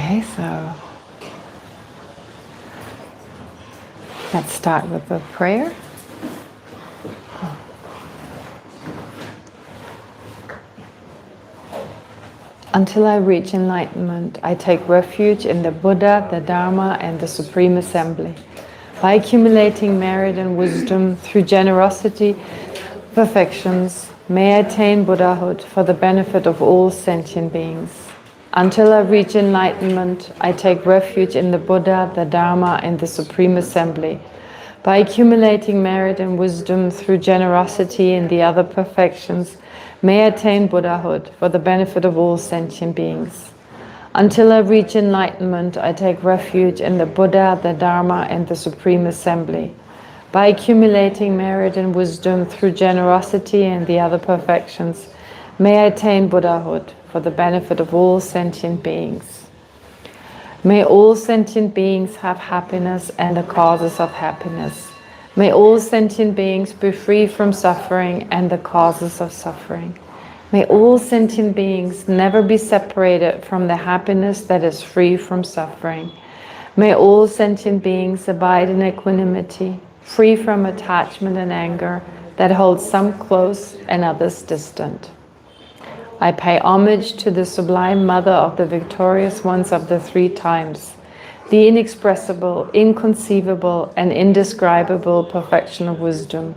Okay, so let's start with the prayer. Until I reach enlightenment, I take refuge in the Buddha, the Dharma, and the Supreme Assembly. By accumulating merit and wisdom through generosity, perfections, may I attain Buddhahood for the benefit of all sentient beings. Until I reach enlightenment, I take refuge in the Buddha, the Dharma, and the Supreme Assembly. By accumulating merit and wisdom through generosity and the other perfections, may I attain Buddhahood for the benefit of all sentient beings. Until I reach enlightenment, I take refuge in the Buddha, the Dharma, and the Supreme Assembly. By accumulating merit and wisdom through generosity and the other perfections, may I attain Buddhahood for the benefit of all sentient beings. May all sentient beings have happiness and the causes of happiness. May all sentient beings be free from suffering and the causes of suffering. May all sentient beings never be separated from the happiness that is free from suffering. May all sentient beings abide in equanimity, free from attachment and anger that holds some close and others distant. I pay homage to the sublime Mother of the victorious ones of the three times, the inexpressible, inconceivable, and indescribable perfection of wisdom,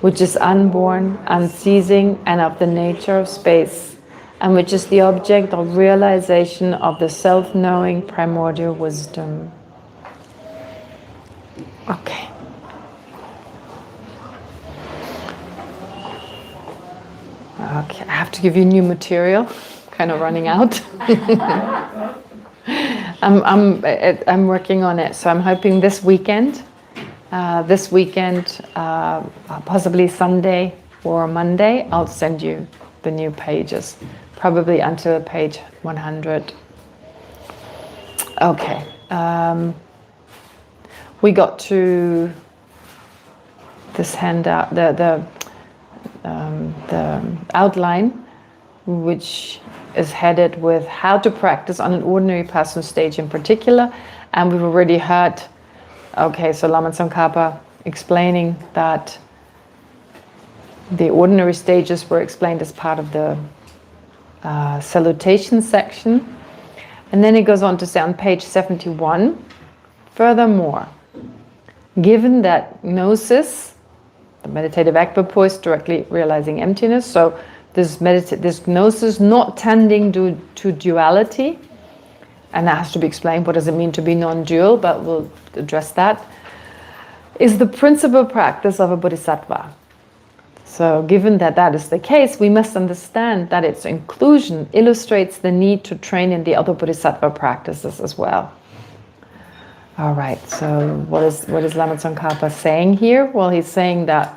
which is unborn, unceasing, and of the nature of space, and which is the object of realization of the self-knowing primordial wisdom. Okay. Okay, I have to give you new material, kind of running out. I'm working on it, so I'm hoping this weekend, possibly Sunday or Monday, I'll send you the new pages, probably until page 100. Okay, we got to this handout, the outline, which is headed with how to practice on an ordinary personal stage in particular, and we've already heard, okay, so Lama Tsongkhapa explaining that the ordinary stages were explained as part of the salutation section, and then it goes on to say on page 71, furthermore, given that gnosis, the meditative equipoise, directly realizing emptiness, so this gnosis not tending to duality, and that has to be explained, what does it mean to be non-dual, but we'll address that, is the principal practice of a bodhisattva. So given that that is the case, we must understand that its inclusion illustrates the need to train in the other bodhisattva practices as well. All right, so what is Lama Tsongkhapa saying here? Well, he's saying that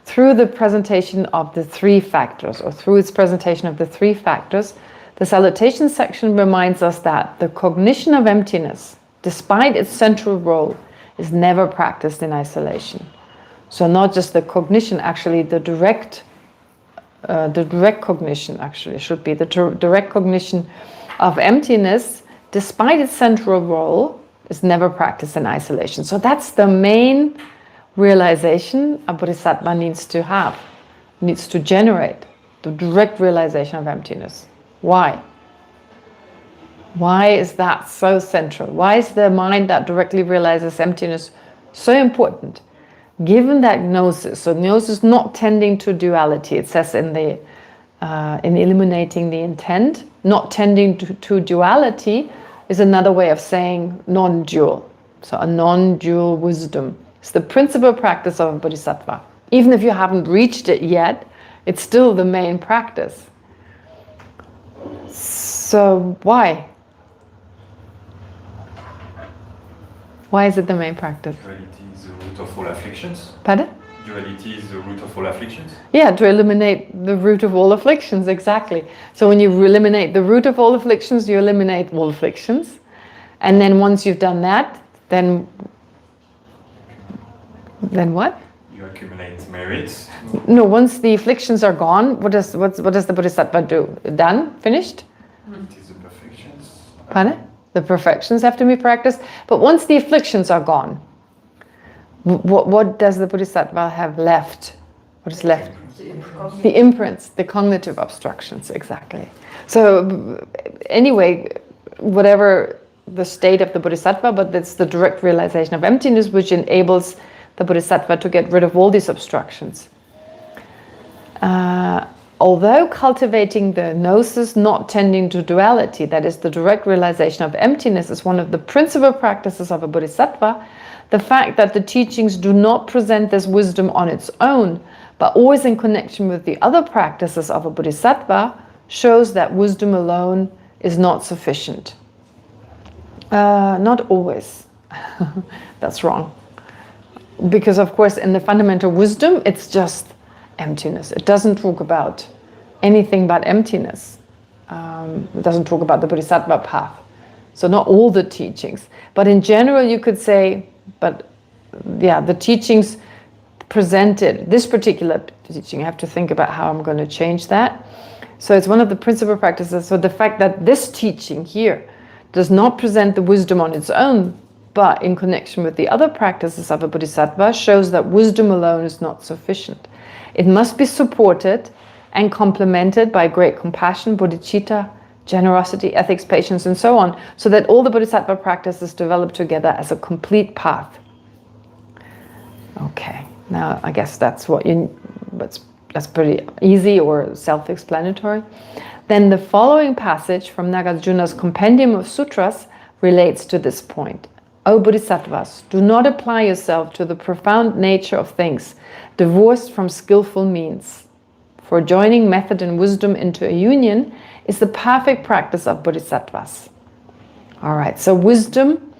through the presentation of the three factors, or through its presentation of the three factors, the salutation section reminds us that the cognition of emptiness, despite its central role, is never practiced in isolation. So not just the cognition, actually the direct cognition, actually should be the direct cognition of emptiness, despite its central role, is never practiced in isolation. So that's the main realization a bodhisattva needs to have, needs to generate, the direct realization of emptiness. Why? Why is that so central? Why is the mind that directly realizes emptiness so important? Given that gnosis, so gnosis not tending to duality, it says in eliminating the intent, not tending to duality is another way of saying non-dual. So a non-dual wisdom. It's the principal practice of a bodhisattva. Even if you haven't reached it yet, it's still the main practice. So why? Why is it the main practice? Duality is the root of all afflictions. Pardon? Duality is the root of all afflictions. Yeah, to eliminate the root of all afflictions, exactly. So when you eliminate the root of all afflictions, you eliminate all afflictions. And then once you've done that, then what? You accumulate merits. No, once the afflictions are gone, what does the bodhisattva do? Done? Finished? It is the perfections. Pardon? The perfections have to be practiced. But once the afflictions are gone, what does the Bodhisattva have left? What is left? The imprints, the cognitive obstructions, exactly. So anyway, whatever the state of the Bodhisattva, but that's the direct realization of emptiness, which enables the Bodhisattva to get rid of all these obstructions. Although cultivating the gnosis not tending to duality, that is the direct realization of emptiness, is one of the principal practices of a Bodhisattva, the fact that the teachings do not present this wisdom on its own, but always in connection with the other practices of a Bodhisattva, shows that wisdom alone is not sufficient. Not always. That's wrong. Because of course in the fundamental wisdom it's just emptiness. It doesn't talk about anything but emptiness. It doesn't talk about the Bodhisattva path. So not all the teachings. But in general you could say, but yeah, the teachings presented, this particular teaching, I have to think about how I'm going to change that. So it's one of the principal practices. So the fact that this teaching here does not present the wisdom on its own, but in connection with the other practices of a Bodhisattva, shows that wisdom alone is not sufficient. It must be supported and complemented by great compassion, bodhicitta, generosity, ethics, patience, and so on, so that all the Bodhisattva practices develop together as a complete path. Okay, now I guess that's that's pretty easy or self-explanatory. Then the following passage from Nagarjuna's Compendium of Sutras relates to this point. O Bodhisattvas, do not apply yourself to the profound nature of things, divorced from skillful means. For joining method and wisdom into a union is the perfect practice of Bodhisattvas. All right, so wisdom,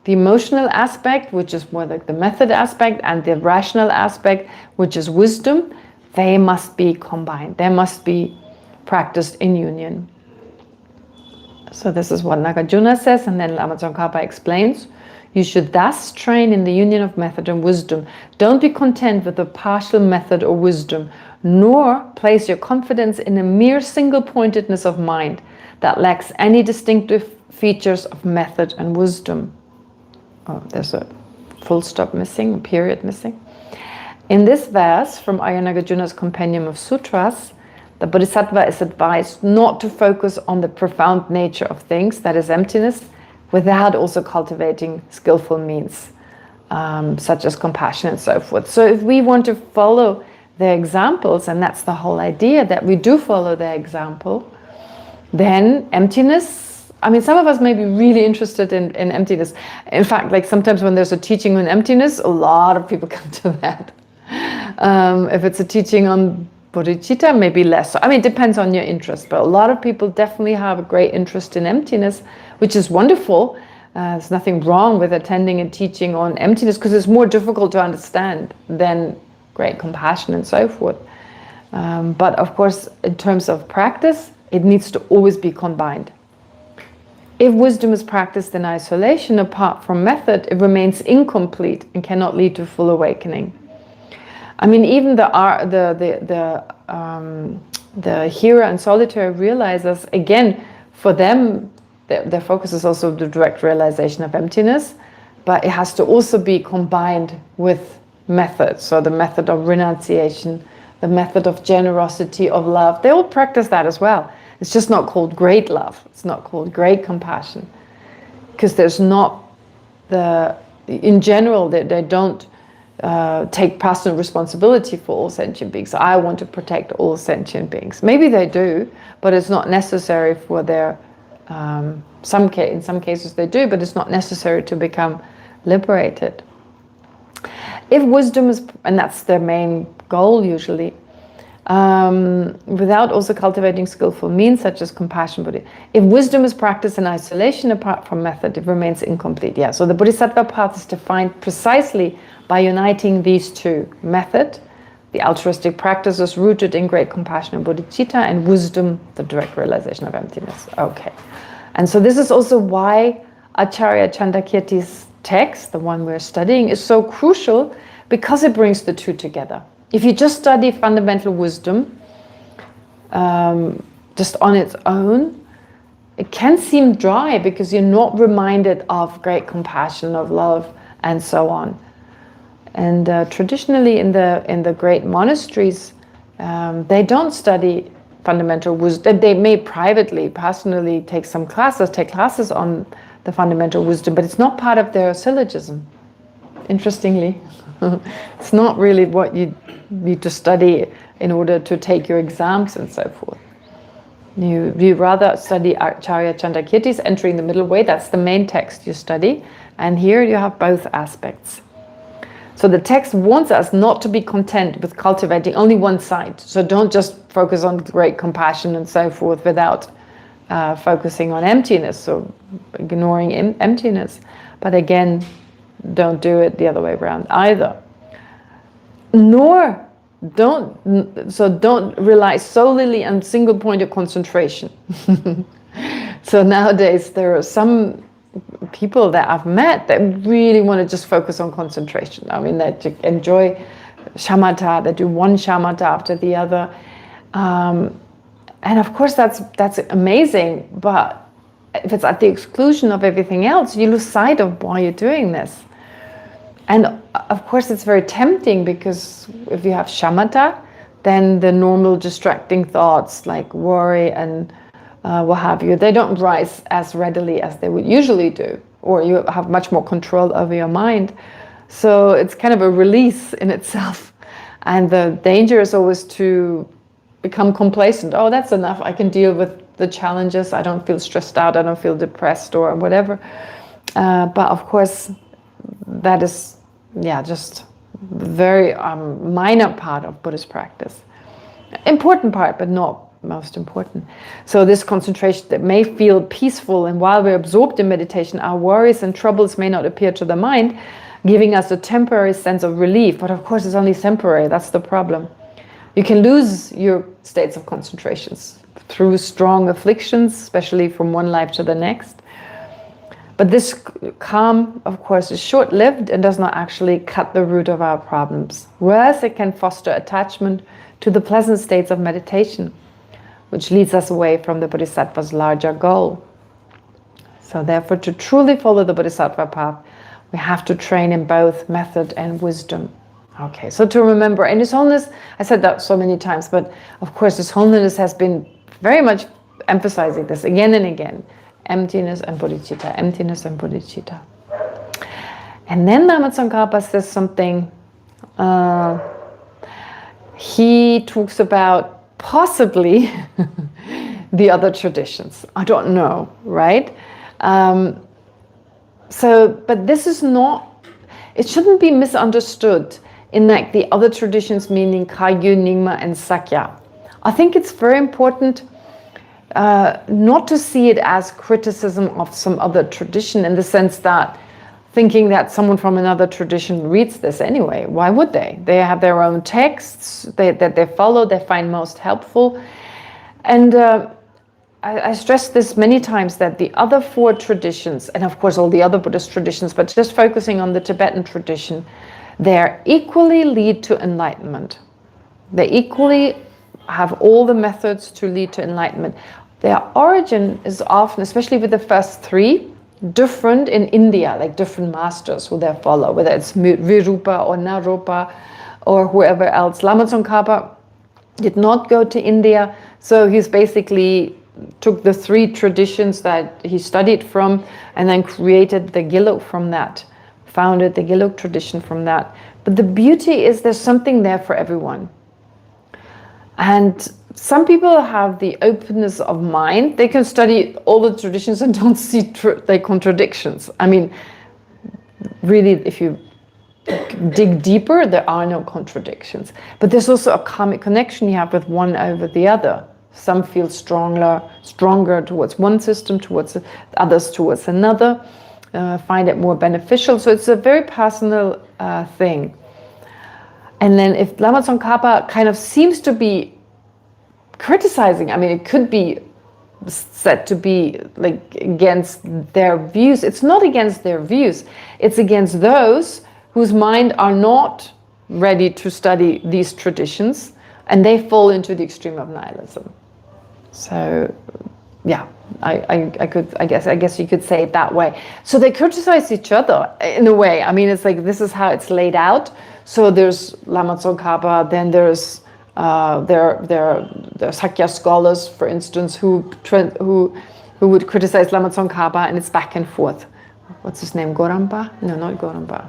the emotional aspect, which is more like the method aspect, and the rational aspect, which is wisdom, they must be combined. They must be practiced in union. So this is what Nagarjuna says, and then Lama Tsongkhapa explains. You should thus train in the union of method and wisdom. Don't be content with a partial method or wisdom, nor place your confidence in a mere single-pointedness of mind that lacks any distinctive features of method and wisdom. Oh, there's a full stop missing, a period missing. In this verse from Ayya Nagarjuna's Compendium of Sutras, the Bodhisattva is advised not to focus on the profound nature of things, that is emptiness, without also cultivating skillful means, such as compassion and so forth. So if we want to follow their examples, and that's the whole idea, that we do follow their example, then emptiness, I mean, some of us may be really interested in emptiness. In fact, like sometimes when there's a teaching on emptiness, a lot of people come to that. If it's a teaching on bodhicitta, maybe less. So, I mean, it depends on your interest, but a lot of people definitely have a great interest in emptiness, which is wonderful. There's nothing wrong with attending a teaching on emptiness because it's more difficult to understand than great compassion and so forth. But of course, in terms of practice, it needs to always be combined. If wisdom is practiced in isolation apart from method, it remains incomplete and cannot lead to full awakening. I mean, even the hero and solitary realizers, again, for them, their focus is also the direct realization of emptiness, but it has to also be combined with method. So the method of renunciation, the method of generosity, of love, they all practice that as well. It's just not called great love. It's not called great compassion. Because there's not in general, they don't take personal responsibility for all sentient beings. So I want to protect all sentient beings. Maybe they do, but it's not necessary for their, in some cases they do, but it's not necessary to become liberated. If wisdom is, and that's their main goal usually, without also cultivating skillful means such as compassion, if wisdom is practiced in isolation apart from method, it remains incomplete. Yeah, so the Bodhisattva path is defined precisely by uniting these two: method, the altruistic practices rooted in great compassion and bodhicitta, and wisdom, the direct realization of emptiness. Okay, and so this is also why Acharya Chandakirti's text, the one we're studying, is so crucial, because it brings the two together. If you just study fundamental wisdom just on its own, it can seem dry because you're not reminded of great compassion, of love, and so on. And traditionally in the great monasteries, they don't study fundamental wisdom. They may privately, personally take classes on the fundamental wisdom, but it's not part of their syllogism, interestingly. It's not really what you need to study in order to take your exams and so forth. You rather study Acharya Chandrakirti's Entering the Middle Way. That's the main text you study. And here you have both aspects. So the text wants us not to be content with cultivating only one side. So don't just focus on great compassion and so forth without focusing on emptiness or ignoring emptiness. But again, don't do it the other way around either. Don't rely solely on single point of concentration. So nowadays there are some people that I've met that really want to just focus on concentration. I mean, they enjoy shamatha, they do one shamatha after the other. And of course that's amazing, but if it's at the exclusion of everything else, you lose sight of why you're doing this. And of course it's very tempting, because if you have shamatha, then the normal distracting thoughts like worry and what have you, they don't rise as readily as they would usually do, or you have much more control over your mind. So it's kind of a release in itself. And the danger is always to become complacent. Oh, that's enough. I can deal with the challenges. I don't feel stressed out. I don't feel depressed or whatever. But of course, that is, just very minor part of Buddhist practice. Important part, but not most important. So this concentration that may feel peaceful, and while we're absorbed in meditation, our worries and troubles may not appear to the mind, giving us a temporary sense of relief. But of course, it's only temporary. That's the problem. You can lose your states of concentrations through strong afflictions, especially from one life to the next. But this calm, of course, is short-lived and does not actually cut the root of our problems, whereas it can foster attachment to the pleasant states of meditation, which leads us away from the Bodhisattva's larger goal. So therefore, to truly follow the Bodhisattva path, we have to train in both method and wisdom. Okay, so to remember, and His Holiness, I said that so many times, but of course His Holiness has been very much emphasizing this again and again. Emptiness and bodhicitta, emptiness and bodhicitta. And then Lama Tsongkhapa says something. He talks about possibly the other traditions. I don't know, right? But this is not, it shouldn't be misunderstood in like the other traditions, meaning Kagyu, Nyingma, and Sakya. I think it's very important not to see it as criticism of some other tradition, in the sense that thinking that someone from another tradition reads this anyway. Why would they? They have their own texts that they follow, they find most helpful. And I stressed this many times, that the other four traditions, and of course all the other Buddhist traditions, but just focusing on the Tibetan tradition, they equally lead to enlightenment. They equally have all the methods to lead to enlightenment. Their origin is often, especially with the first three, different in India, like different masters who they follow, whether it's Virupa or Naropa or whoever else. Lama Tsongkhapa did not go to India, so he's basically took the three traditions that he studied from and then created the Gelug from that, founded the Gelug tradition from that. But the beauty is there's something there for everyone. And some people have the openness of mind. They can study all the traditions and don't see their contradictions. I mean, really, if you dig deeper, there are no contradictions. But there's also a karmic connection you have with one over the other. Some feel stronger towards one system, towards others towards another, find it more beneficial. So it's a very personal thing. And then if Lama Tsongkhapa kind of seems to be criticizing, I mean, it could be said to be like against their views. It's not against their views. It's against those whose mind are not ready to study these traditions, and they fall into the extreme of nihilism. So, yeah, I guess you could say it that way. So they criticize each other in a way. I mean, it's like this is how it's laid out. So there's Lama Tsongkhapa, then there's there are Sakya scholars, for instance, who would criticize Lama Tsongkhapa, and it's back and forth. What's his name? Gorampa? No, not Gorampa.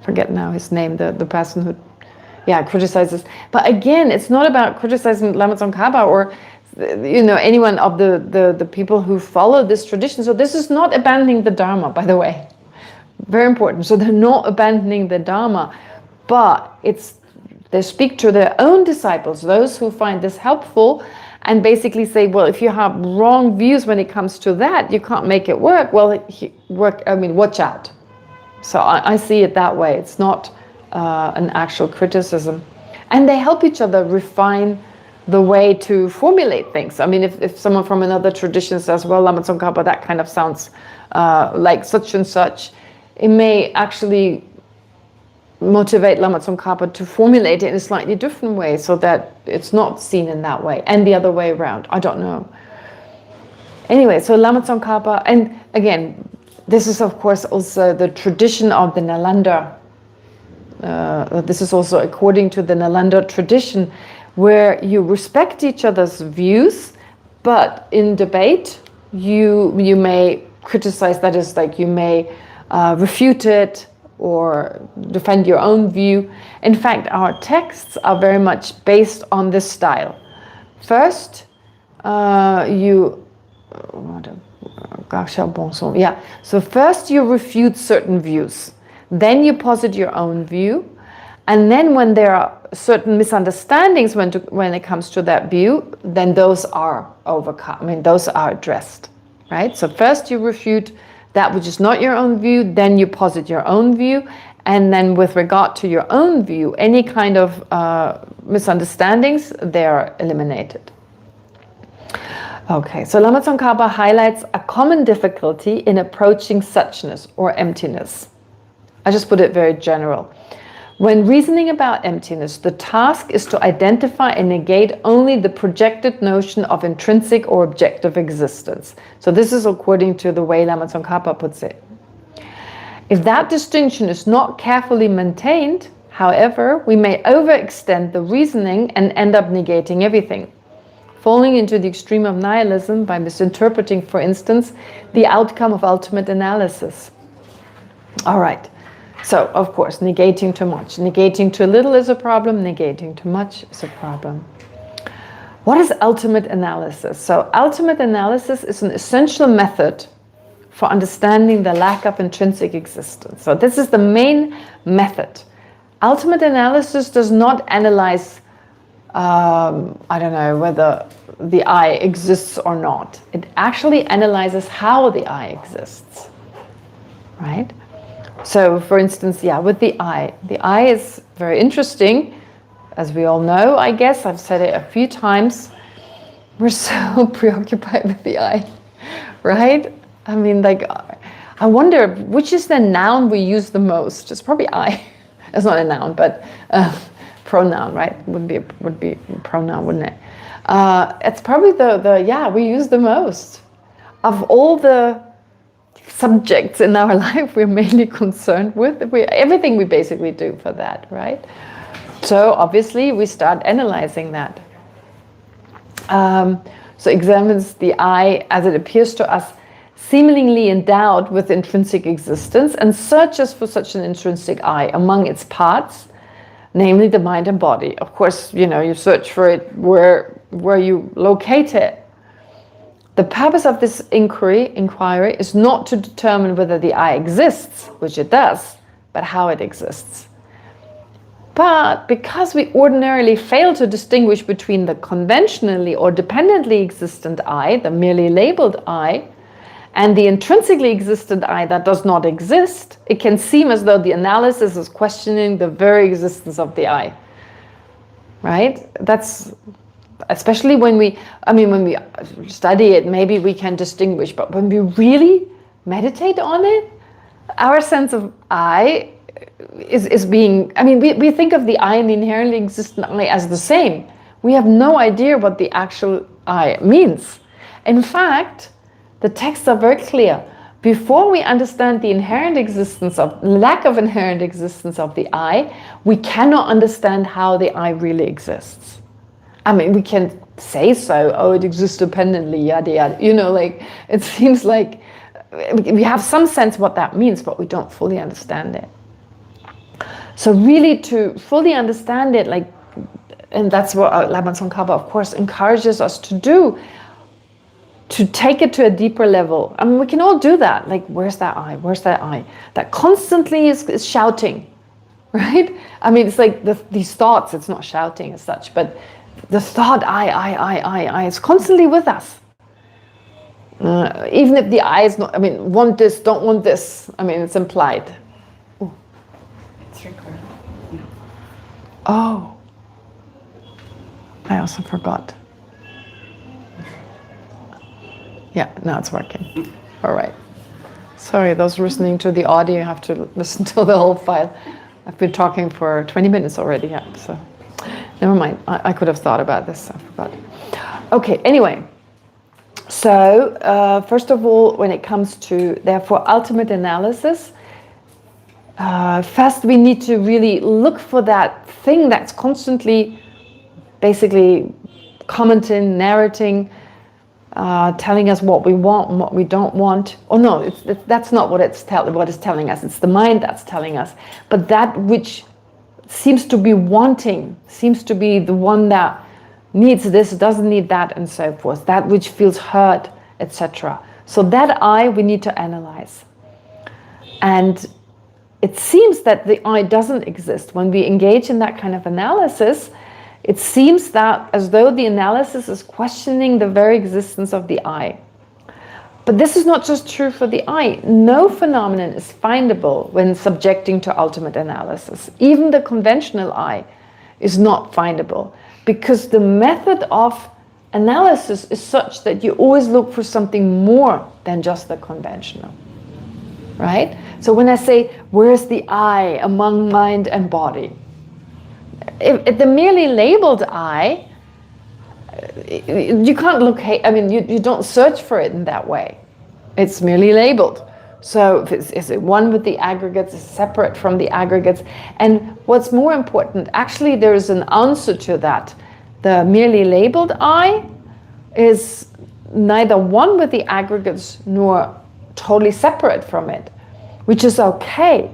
Forget now his name. The person who, criticizes. But again, it's not about criticizing Lama Tsongkhapa or anyone of the people who follow this tradition. So this is not abandoning the Dharma, by the way. Very important. So they're not abandoning the Dharma, but they speak to their own disciples, those who find this helpful, and basically say, well, if you have wrong views when it comes to that, you can't make it work. Well, watch out. So I see it that way. It's not an actual criticism. And they help each other refine the way to formulate things. I mean, if someone from another tradition says, well, Lama Tsongkhapa, that kind of sounds like such and such, it may actually motivate Lama Tsongkhapa to formulate it in a slightly different way so that it's not seen in that way, and the other way around. I don't know. Anyway, so Lama Tsongkhapa, and again, this is of course also the tradition of the Nalanda. This is also according to the Nalanda tradition, where you respect each other's views, but in debate you may criticize, that is, like you may refute it or defend your own view. In fact, our texts are very much based on this style. First, so first you refute certain views, then you posit your own view, and then when there are certain misunderstandings when it comes to that view, then those are overcome. I mean, those are addressed, right? So first you refute that which is not your own view, then you posit your own view, and then with regard to your own view, any kind of misunderstandings, they are eliminated. Okay, so Lama Tsongkhapa highlights a common difficulty in approaching suchness or emptiness. I just put it very general. When reasoning about emptiness, the task is to identify and negate only the projected notion of intrinsic or objective existence. So this is according to the way Lama Tsongkhapa puts it. If that distinction is not carefully maintained, however, we may overextend the reasoning and end up negating everything, falling into the extreme of nihilism by misinterpreting, for instance, the outcome of ultimate analysis. All right. So, of course, negating too much. Negating too little is a problem. Negating too much is a problem. What is ultimate analysis? So, ultimate analysis is an essential method for understanding the lack of intrinsic existence. So, this is the main method. Ultimate analysis does not analyze, whether the I exists or not. It actually analyzes how the I exists, right? So, for instance, with the eye. The eye is very interesting, as we all know, I guess. I've said it a few times. We're so preoccupied with the eye, right? I mean, like, I wonder, which is the noun we use the most? It's probably eye. It's not a noun, but pronoun, right? Would be a pronoun, wouldn't it? It's probably we use the most. Of all the subjects in our life we're mainly concerned with, everything we basically do for that, right? So obviously we start analyzing that. So examines the I as it appears to us seemingly endowed with intrinsic existence, and searches for such an intrinsic I among its parts, namely the mind and body. Of course, you search for it where you locate it. The purpose of this inquiry is not to determine whether the I exists, which it does, but how it exists. But because we ordinarily fail to distinguish between the conventionally or dependently existent I, the merely labeled I, and the intrinsically existent I that does not exist, it can seem as though the analysis is questioning the very existence of the I. Right? That's especially when we study it, maybe we can distinguish, but when we really meditate on it, our sense of I is being, we think of the I and the inherently existent I as the same. We have no idea what the actual I means. In fact, the texts are very clear. Before we understand the inherent existence of, lack of inherent existence of the I, we cannot understand how the I really exists. I mean, we can say so, oh, it exists dependently, yada yada. You know, like, it seems like we have some sense what that means, but we don't fully understand it. So really to fully understand it, like, and that's what Laban Tsongkhapa, of course, encourages us to do, to take it to a deeper level. I mean, we can all do that. Like, where's that I? Where's that I? That constantly is shouting, right? I mean, it's like these thoughts, it's not shouting as such, but the thought I, it's constantly with us. Even if the I is not, I mean, want this, don't want this. I mean, it's implied. Ooh. It's recorded. Oh. I also forgot. Yeah, now it's working. All right. Sorry, those listening to the audio have to listen to the whole file. I've been talking for 20 minutes already, yeah, so never mind. I could have thought about this, I forgot. Okay, anyway. So, first of all, when it comes to, therefore, ultimate analysis, first we need to really look for that thing that's constantly basically commenting, narrating, telling us what we want and what we don't want. Oh no, that's not what it's telling us. It's the mind that's telling us. But that which seems to be wanting, seems to be the one that needs this, doesn't need that, and so forth. That which feels hurt, etc. So that I, we need to analyze. And it seems that the I doesn't exist. When we engage in that kind of analysis, it seems that as though the analysis is questioning the very existence of the I. But this is not just true for the I. No phenomenon is findable when subjecting to ultimate analysis. Even the conventional I is not findable, because the method of analysis is such that you always look for something more than just the conventional. Right? So when I say, where's the I among mind and body? If the merely labeled I, you can't locate, I mean, you don't search for it in that way. It's merely labeled. So is it one with the aggregates, is separate from the aggregates? And what's more important, actually there is an answer to that. The merely labeled I is neither one with the aggregates nor totally separate from it, which is okay.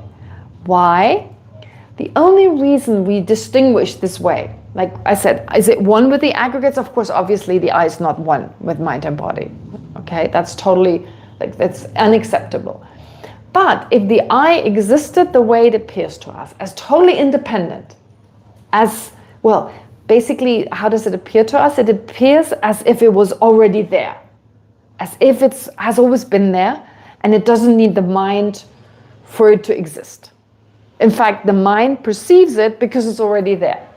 Why? The only reason we distinguish this way, like I said, is it one with the aggregates? Of course, obviously the I is not one with mind and body. Okay, that's totally, like, that's unacceptable. But if the I existed the way it appears to us, as totally independent, as, well, basically, how does it appear to us? It appears as if it was already there, as if it has always been there, and it doesn't need the mind for it to exist. In fact, the mind perceives it because it's already there.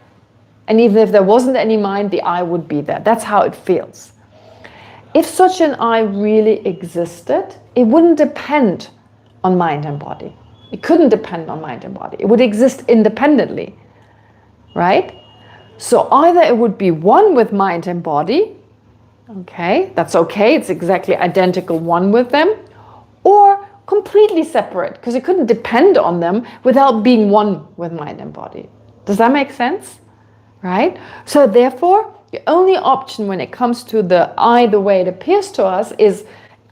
And even if there wasn't any mind, the I would be there. That's how it feels. If such an I really existed, it wouldn't depend on mind and body. It couldn't depend on mind and body. It would exist independently, right? So either it would be one with mind and body, okay, that's okay, it's exactly identical one with them, or completely separate, because it couldn't depend on them without being one with mind and body. Does that make sense? Right? So therefore, the only option when it comes to the I, the way it appears to us, is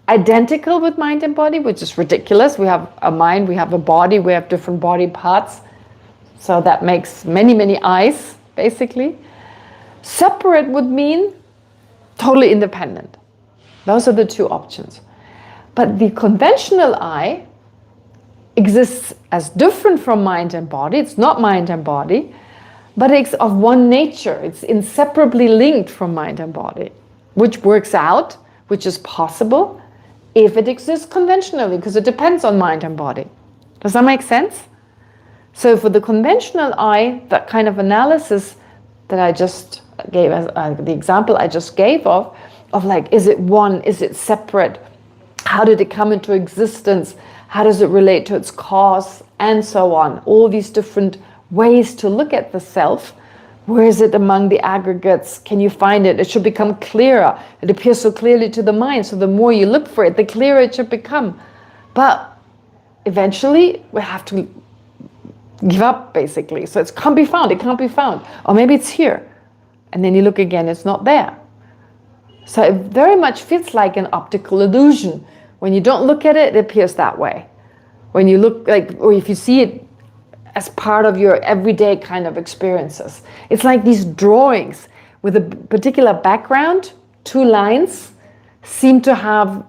identical with mind and body, which is ridiculous. We have a mind, we have a body, we have different body parts. So that makes many, many I's, basically. Separate would mean totally independent. Those are the two options. But the conventional I exists as different from mind and body. It's not mind and body, but it's of one nature. It's inseparably linked from mind and body, which works out, which is possible if it exists conventionally, because it depends on mind and body. Does that make sense? So for the conventional I, that kind of analysis that I just gave, as the example I just gave of like, is it one, is it separate? How did it come into existence? How does it relate to its cause? And so on. All these different ways to look at the self. Where is it among the aggregates? Can you find it? It should become clearer. It appears so clearly to the mind. So the more you look for it, the clearer it should become. But eventually, we have to give up, basically. So it can't be found. It can't be found. Or maybe it's here. And then you look again, it's not there. So it very much feels like an optical illusion. When you don't look at it, it appears that way. When you look or if you see it as part of your everyday kind of experiences. It's like these drawings with a particular background, 2 lines seem to have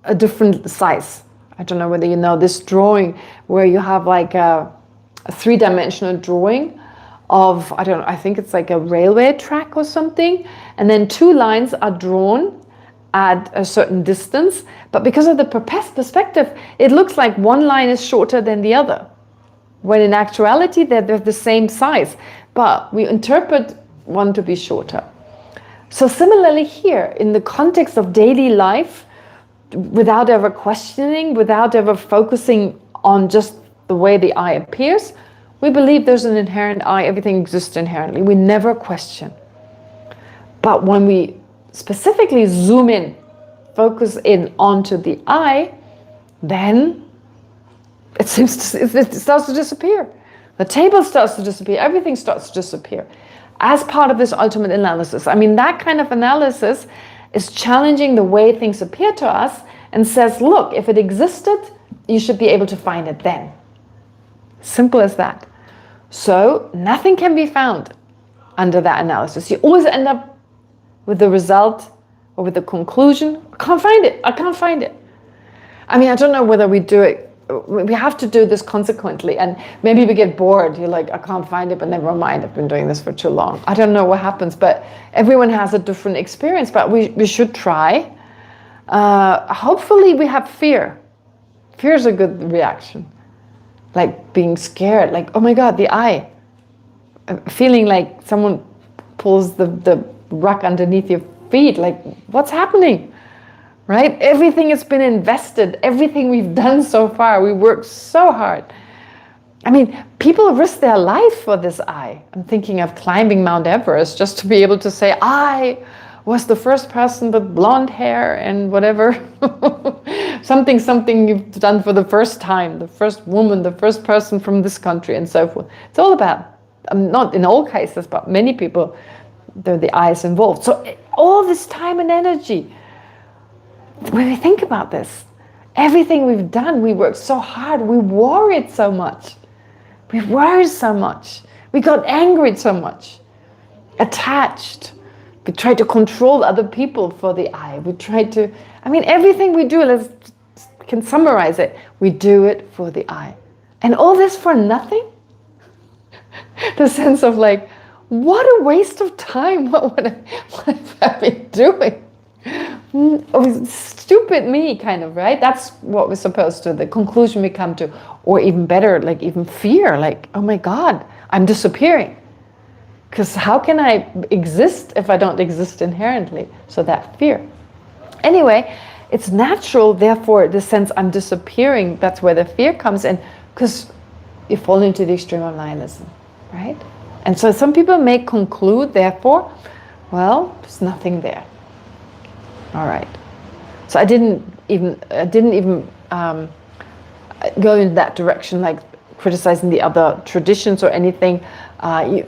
a different size. I don't know whether you know this drawing where you have like a 3-dimensional drawing of, I think it's like a railway track or something. And then 2 lines are drawn at a certain distance. But because of the perspective, it looks like one line is shorter than the other. When in actuality, they're the same size. But we interpret one to be shorter. So similarly here, in the context of daily life, without ever questioning, without ever focusing on just the way the I appears, we believe there's an inherent I, everything exists inherently. We never question. But when we specifically zoom in, focus in onto the I, then it starts to disappear. The table starts to disappear. Everything starts to disappear as part of this ultimate analysis. I mean, that kind of analysis is challenging the way things appear to us and says, look, if it existed, you should be able to find it then. Simple as that. So nothing can be found under that analysis. You always end up with the result or with the conclusion, I can't find it, I can't find it. I mean, I don't know whether we do it, we have to do this consequently, and maybe we get bored. You're like, I can't find it, but never mind, I've been doing this for too long. I don't know what happens, but everyone has a different experience, but we should try. Hopefully we have fear. Fear is a good reaction. Like being scared, like, oh my God, the I. Feeling like someone pulls the rug underneath your feet, like, what's happening? Right? Everything has been invested. Everything we've done so far. We worked so hard. I mean, people risk their life for this I. I'm thinking of climbing Mount Everest just to be able to say, I was the first person with blonde hair and whatever. something you've done for the first time. The first woman, the first person from this country and so forth. It's all about, not in all cases, but many people, the I is involved. So all this time and energy, when we think about this, everything we've done, we worked so hard, we worried so much. We worried so much. We got angry so much. Attached. We tried to control other people for the I. We tried to, I mean, everything we do, can summarize it. We do it for the I. And all this for nothing? The sense of like, what a waste of time. What have I been doing? Oh, stupid me, kind of, right? That's what we're supposed to, the conclusion we come to. Or even better, like even fear, like, oh my God, I'm disappearing. Because how can I exist if I don't exist inherently? So that fear. Anyway, it's natural, therefore, the sense I'm disappearing, that's where the fear comes in, because you fall into the extreme of nihilism, right? And so some people may conclude, therefore, well, there's nothing there. All right. So I didn't even go in that direction, like criticizing the other traditions or anything.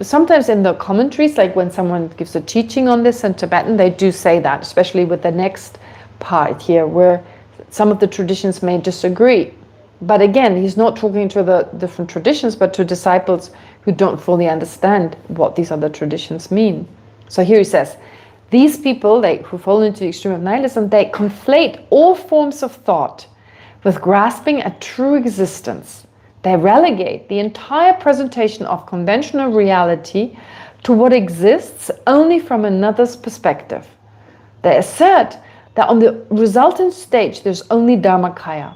Sometimes in the commentaries, like when someone gives a teaching on this in Tibetan, they do say that, especially with the next part here, where some of the traditions may disagree. But again, he's not talking to the different traditions, but to disciples who don't fully understand what these other traditions mean. So here he says, these people who fall into the extreme of nihilism, they conflate all forms of thought with grasping a true existence. They relegate the entire presentation of conventional reality to what exists only from another's perspective. They assert that on the resultant stage there's only Dharmakaya,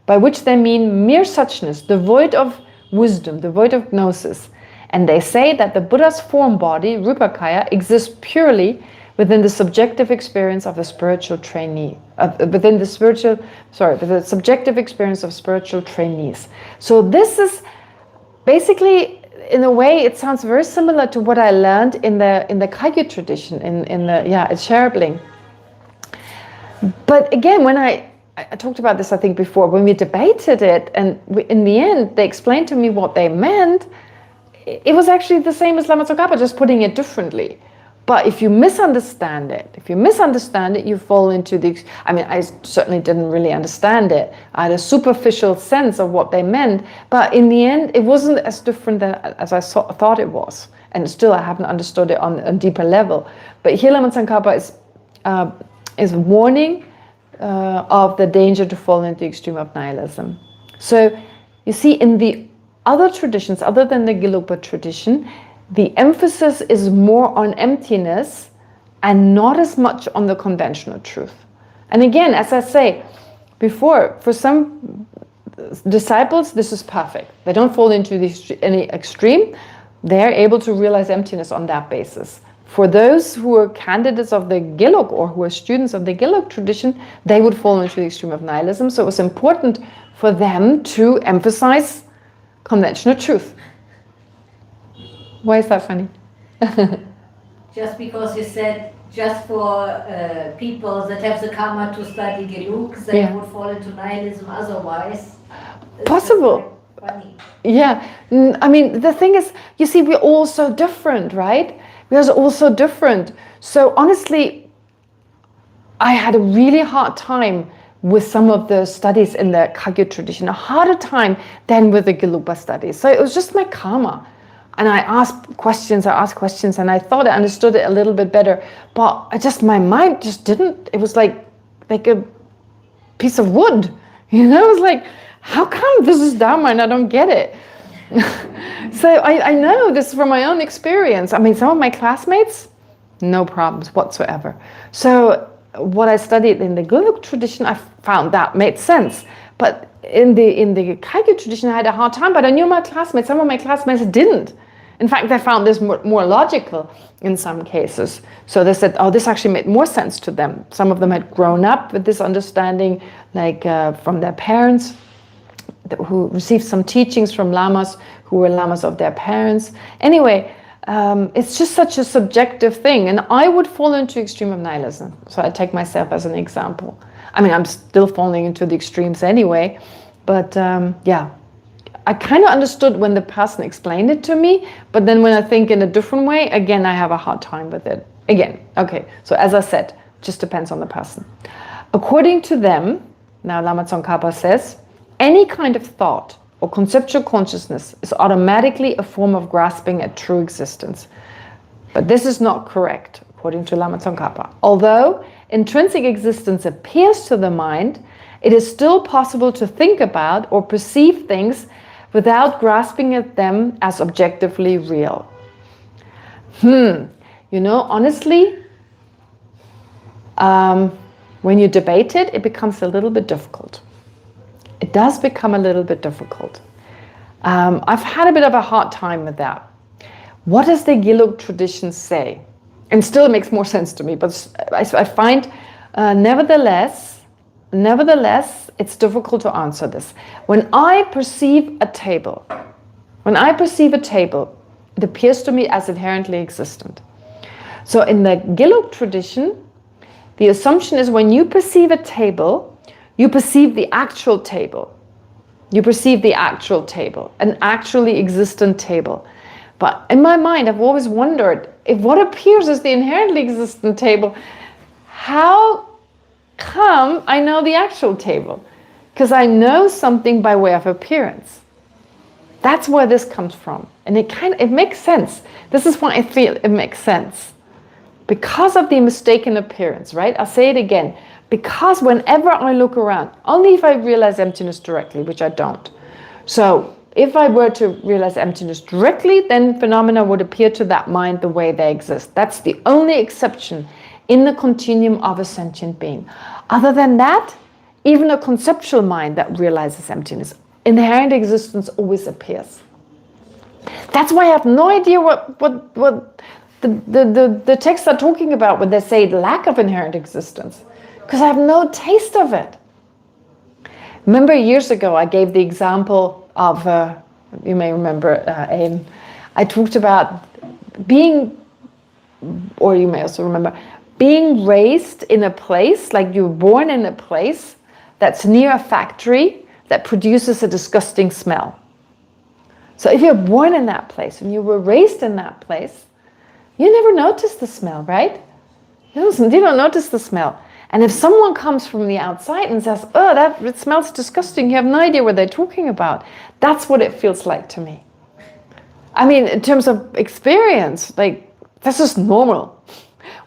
by which they mean mere suchness, devoid of wisdom, devoid of gnosis. And they say that the Buddha's form body, Rupakaya, exists purely within the subjective experience of the spiritual trainee, the subjective experience of spiritual trainees. So this is basically in a way, it sounds very similar to what I learned in the Kagyu tradition, at Sherabling. But again, when I talked about this, I think before, when we debated it, and in the end, they explained to me what they meant, it was actually the same as Lama Tsongkhapa, just putting it differently. But if you misunderstand it, you fall into the... I mean, I certainly didn't really understand it. I had a superficial sense of what they meant, but in the end, it wasn't as different as I thought it was. And still, I haven't understood it on a deeper level. But here, Lama Tsongkhapa is warning of the danger to fall into the extreme of nihilism. So, you see, in the other traditions, other than the Gelugpa tradition, the emphasis is more on emptiness and not as much on the conventional truth. And again, as I say before, for some disciples, this is perfect. They don't fall into any extreme. They're able to realize emptiness on that basis. For those who are candidates of the Gelug or who are students of the Gelug tradition, they would fall into the extreme of nihilism. So it was important for them to emphasize conventional truth. Why is that funny? Just because you said just for people that have the karma to study Gelug, they would fall into nihilism otherwise. Possible. Funny. Yeah. I mean, the thing is, you see, we're all so different, right? We are all so different. So honestly, I had a really hard time with some of the studies in the Kagyu tradition, a harder time than with the Gelugpa studies. So it was just my karma. And I asked questions, and I thought I understood it a little bit better. But my mind just didn't. It was like a piece of wood. You know, it was like, how come this is Dharma and I don't get it? So I know this from my own experience. I mean, some of my classmates, no problems whatsoever. So what I studied in the Gelug tradition, I found that made sense. But in the Kagyu tradition, I had a hard time, but I knew some of my classmates didn't. In fact, they found this more logical in some cases. So they said, oh, this actually made more sense to them. Some of them had grown up with this understanding, like from their parents, who received some teachings from lamas, who were lamas of their parents. Anyway, it's just such a subjective thing. And I would fall into extreme of nihilism. So I take myself as an example. I mean, I'm still falling into the extremes anyway, but I kind of understood when the person explained it to me, but then when I think in a different way, again, I have a hard time with it. Again, okay, so as I said, just depends on the person. According to them, now Lama Tsongkhapa says, any kind of thought or conceptual consciousness is automatically a form of grasping at true existence. But this is not correct, according to Lama Tsongkhapa. Although intrinsic existence appears to the mind, it is still possible to think about or perceive things without grasping at them as objectively real. You know, honestly, when you debate it, it becomes a little bit difficult. It does become a little bit difficult. I've had a bit of a hard time with that. What does the Gelug tradition say? And still it makes more sense to me, but I find nevertheless, it's difficult to answer this. When I perceive a table, it appears to me as inherently existent. So in the Gelug tradition, the assumption is when you perceive a table, you perceive the actual table. You perceive the actual table, an actually existent table. But in my mind, I've always wondered, if what appears as the inherently existent table, how come I know the actual table? Because I know something by way of appearance. That's where this comes from. And it makes sense. This is why I feel it makes sense. Because of the mistaken appearance, right? I'll say it again. Because whenever I look around, only if I realize emptiness directly, which I don't. So if I were to realize emptiness directly, then phenomena would appear to that mind the way they exist. That's the only exception in the continuum of a sentient being. Other than that, even a conceptual mind that realizes emptiness, inherent existence always appears. That's why I have no idea what the texts are talking about when they say lack of inherent existence, because I have no taste of it. Remember years ago I gave the example of, you may remember, I talked about being, or you may also remember, being raised in a place, like you were born in a place that's near a factory that produces a disgusting smell. So if you're born in that place and you were raised in that place, you never notice the smell, right? You don't notice the smell. And if someone comes from the outside and says, oh, it smells disgusting, you have no idea what they're talking about. That's what it feels like to me. I mean, in terms of experience, like, this is normal.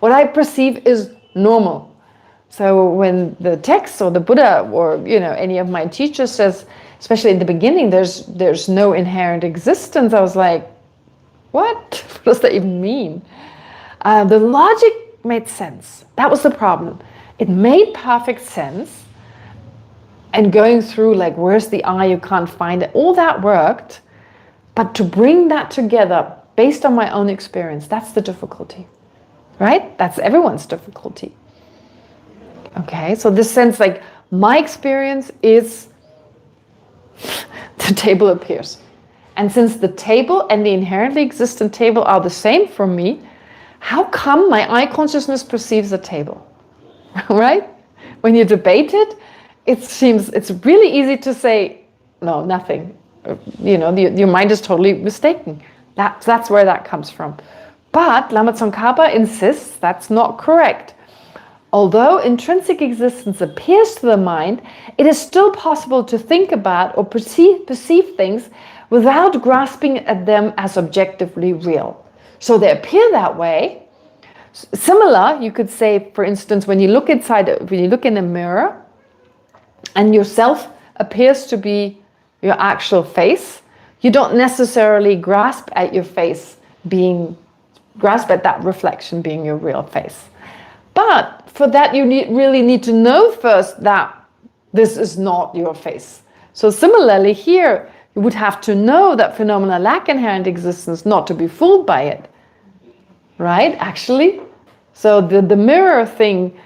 What I perceive is normal. So when the text or the Buddha or, any of my teachers says, especially in the beginning, there's no inherent existence, I was like, what? What does that even mean? The logic made sense. That was the problem. It made perfect sense. And going through, like, where's the I, you can't find it, all that worked. But to bring that together based on my own experience, that's the difficulty, right? That's everyone's difficulty. Okay, so this sense, like, my experience is the table appears. And since the table and the inherently existent table are the same for me, how come my I consciousness perceives a table, right? When you debate it, it's really easy to say, no, nothing. Your mind is totally mistaken. That's where that comes from. But Lama Tsongkhapa insists that's not correct. Although intrinsic existence appears to the mind, it is still possible to think about or perceive things without grasping at them as objectively real. So they appear that way. Similar, you could say, for instance, when you look in a mirror and yourself appears to be your actual face, you don't necessarily grasp at that reflection being your real face. But for that, you really need to know first that this is not your face. So similarly here, you would have to know that phenomena lack inherent existence, not to be fooled by it. Right, actually? So the mirror thing,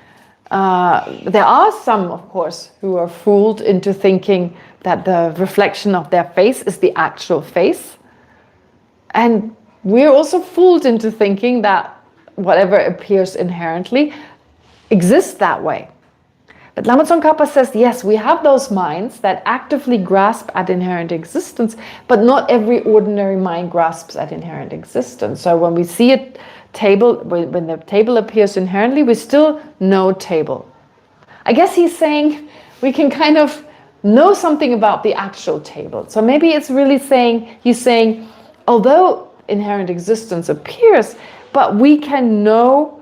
there are some, of course, who are fooled into thinking that the reflection of their face is the actual face. And we're also fooled into thinking that whatever appears inherently exists that way. But Lama Tsongkhapa says, yes, we have those minds that actively grasp at inherent existence, but not every ordinary mind grasps at inherent existence. So when we see a table, when the table appears inherently, we still know table. I guess he's saying we can kind of know something about the actual table. So maybe it's really he's saying, although inherent existence appears, but we can know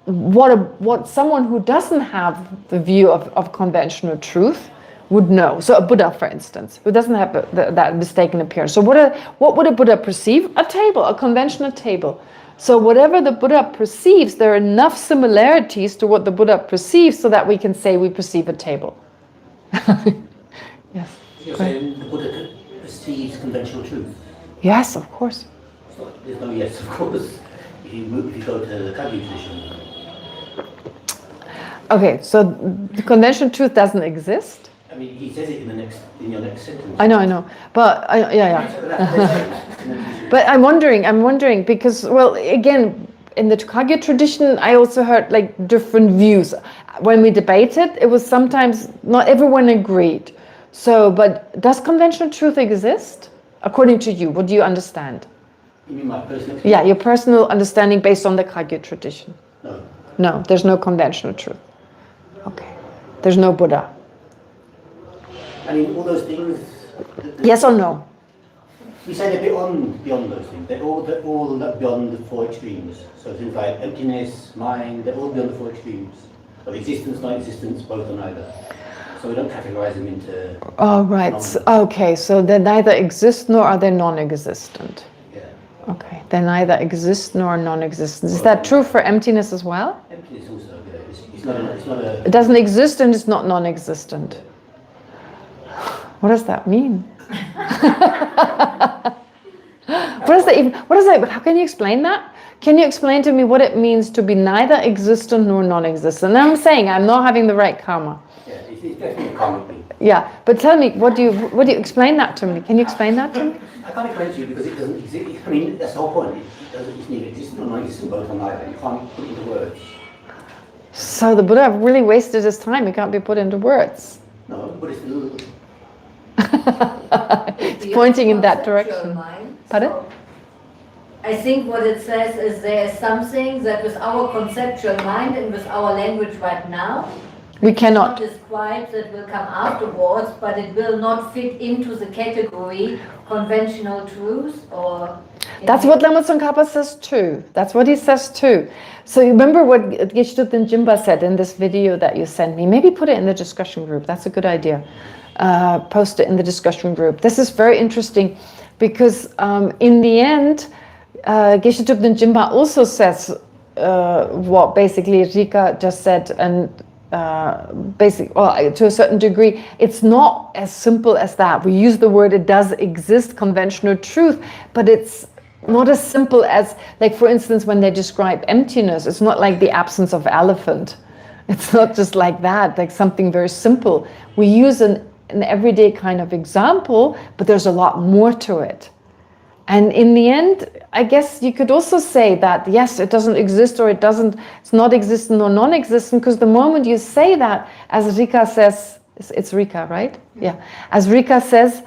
what someone who doesn't have the view of conventional truth would know. So a Buddha, for instance, who doesn't have that mistaken appearance. So what would a Buddha perceive? A table, a conventional table. So whatever the Buddha perceives, there are enough similarities to what the Buddha perceives so that we can say we perceive a table. Yes. You're saying the Buddha perceives conventional truth? Yes, of course. There's no yes, of course. If you go to the Kagyu tradition. Okay, so the conventional truth doesn't exist. I mean, he says it in your next sentence. I know, but yeah. But I'm wondering because, well, again, in the Kagyu tradition, I also heard like different views. When we debated, it was sometimes not everyone agreed. So, but does conventional truth exist? According to you, what do you understand? You mean my personal experience? Yeah, your personal understanding based on the Kagyu tradition. No. No, there's no conventional truth. Okay. There's no Buddha. I mean, all those things... Yes or no? We say they're beyond those things. They're all beyond the four extremes. So things like emptiness, mind, they're all beyond the four extremes. Of existence, non-existence, both or neither. So we don't categorize them into... Oh, right. Okay, so they neither exist nor are they non-existent. Yeah. Okay, they neither exist nor are non-existent. Is that true for emptiness as well? Emptiness also, yeah. It's not a... It doesn't exist and it's not non-existent. What does that mean? How can you explain that? Can you explain to me what it means to be neither existent nor non-existent? And I'm saying I'm not having the right karma. Yeah, it's definitely a karmic thing. Yeah, but tell me, what do you explain that to me? Can you explain that to me? I can't explain it to you because it doesn't exist. I mean, that's the whole point. It's neither existent or non-existent, both on either. You can't put it into words. So the Buddha really wasted his time. It can't be put into words. No, but it's It's pointing in that direction. Pardon? So I think what it says is there is something that with our conceptual mind and with our language right now, We cannot. describe that will come afterwards, but it will not fit into the category conventional truth or... That's what Lama Tsongkhapa says too. That's what he says too. So you remember what Geshe Kelsang said in this video that you sent me? Maybe put it in the discussion group. That's a good idea. Post it in the discussion group. This is very interesting because in the end, Geshe Kelsang also says what basically Rika just said, and to a certain degree, it's not as simple as that. We use the word, it does exist, conventional truth, but it's not as simple as, like for instance, when they describe emptiness, it's not like the absence of elephant. It's not just like that, like something very simple. We use an everyday kind of example, but there's a lot more to it. And in the end, I guess you could also say that, yes, it doesn't exist or it's not existent or non-existent, because the moment you say that, as Rika says, it's Rika, right? Yeah. As Rika says,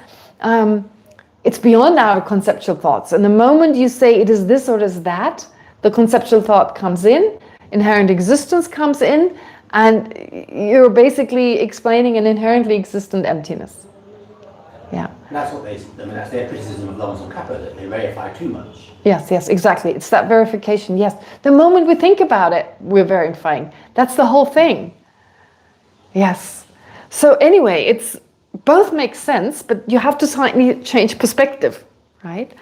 it's beyond our conceptual thoughts. And the moment you say it is this or it is that, the conceptual thought comes in, inherent existence comes in, and you're basically explaining an inherently existent emptiness. Yeah. And that's what that's their criticism of Lama Tsongkhapa, that they verify too much. Yes, exactly. It's that verification, yes. The moment we think about it, we're verifying. That's the whole thing. Yes. So anyway, it's both make sense, but you have to slightly change perspective, right?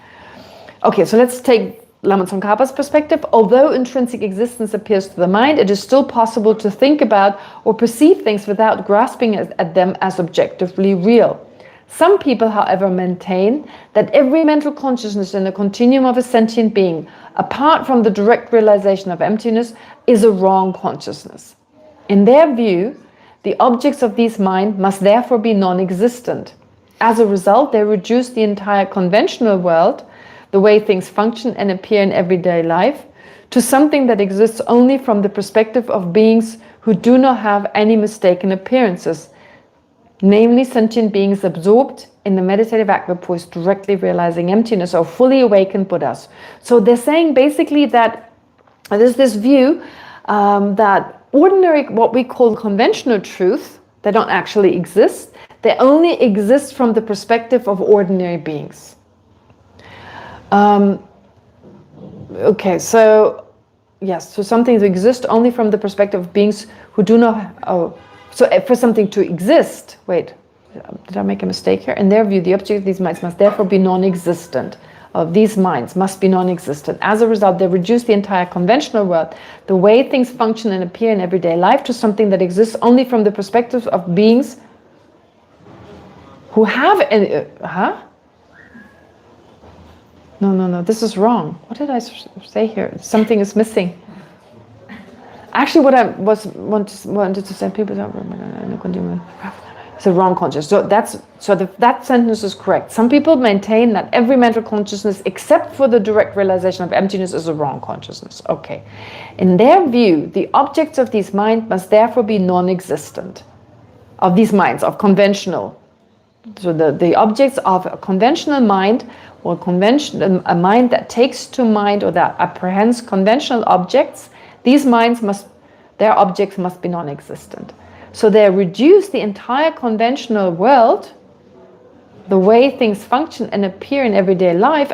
Okay, so let's take Lama Tsongkhapa's perspective. Although intrinsic existence appears to the mind, it is still possible to think about or perceive things without grasping at them as objectively real. Some people, however, maintain that every mental consciousness in the continuum of a sentient being, apart from the direct realization of emptiness, is a wrong consciousness. In their view, the objects of these mind must therefore be non-existent. As a result, they reduce the entire conventional world, the way things function and appear in everyday life, to something that exists only from the perspective of beings who do not have any mistaken appearances, namely sentient beings absorbed in the meditative equipoise, directly realizing emptiness, or fully awakened Buddhas. So they're saying basically that there's this view that ordinary, what we call conventional truth, they don't actually exist. They only exist from the perspective of ordinary beings. Okay, so yes, so something to exist only from the perspective of beings who do not... So for something to exist, wait, did I make a mistake here? In their view, the object of these minds must therefore be non-existent. Of these minds must be non-existent. As a result, they reduce the entire conventional world, the way things function and appear in everyday life, to something that exists only from the perspective of beings who have any... No, this is wrong. What did I say here? Something is missing. Actually, what I wanted to say, people don't remember. It's a wrong consciousness. So that sentence is correct. Some people maintain that every mental consciousness, except for the direct realization of emptiness, is a wrong consciousness. Okay. In their view, the objects of these minds must therefore be non-existent. Of these minds, of conventional. So the objects of a conventional mind, or a mind that takes to mind or that apprehends conventional objects, these minds their objects must be non-existent. So they reduce the entire conventional world, the way things function and appear in everyday life.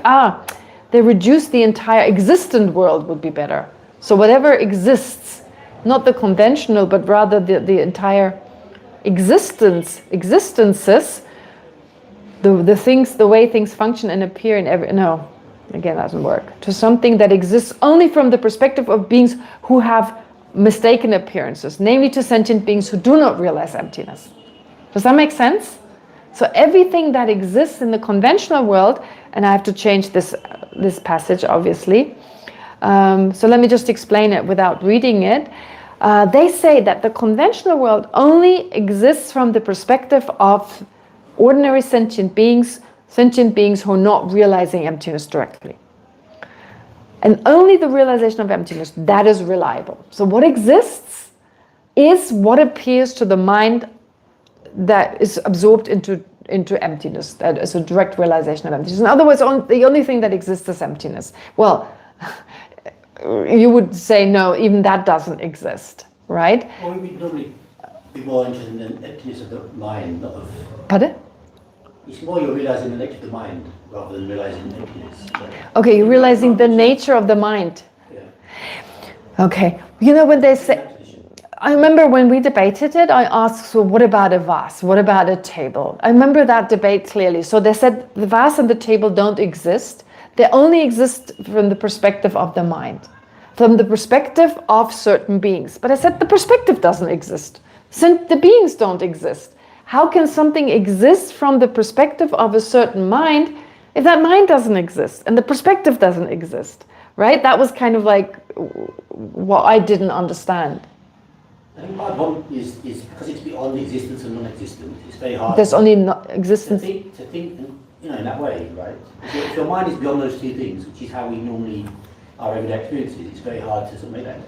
They reduce the entire existent world would be better. So whatever exists, not the conventional, but rather the entire existences, the way things function and appear in again, that doesn't work. To something that exists only from the perspective of beings who have mistaken appearances, namely to sentient beings who do not realize emptiness. Does that make sense? So everything that exists in the conventional world, and I have to change this passage, obviously. So let me just explain it without reading it. they say that the conventional world only exists from the perspective of ordinary sentient beings who are not realizing emptiness directly. And only the realization of emptiness, that is reliable. So what exists is what appears to the mind that is absorbed into emptiness. That is a direct realization of emptiness. In other words, the only thing that exists is emptiness. Well, you would say, no, even that doesn't exist, right? Well, we would normally be more interested in the emptiness of the mind, not of... Pardon? It's more you're realizing the nature of the mind rather than realizing emptiness. Okay, you're realizing the nature of the mind. Yeah. Okay. You know, when they say... I remember when we debated it, I asked, so what about a vase? What about a table? I remember that debate clearly. So they said the vase and the table don't exist. They only exist from the perspective of the mind, from the perspective of certain beings. But I said the perspective doesn't exist, since the beings don't exist. How can something exist from the perspective of a certain mind if that mind doesn't exist and the perspective doesn't exist, right? That was kind of like what I didn't understand. I think part one is because it's beyond existence and non-existence. It's very hard. There's only existence. To think, you know, in that way, right? If your mind is beyond those two things, which is how we normally our everyday experiences, it's very hard to sort of make that.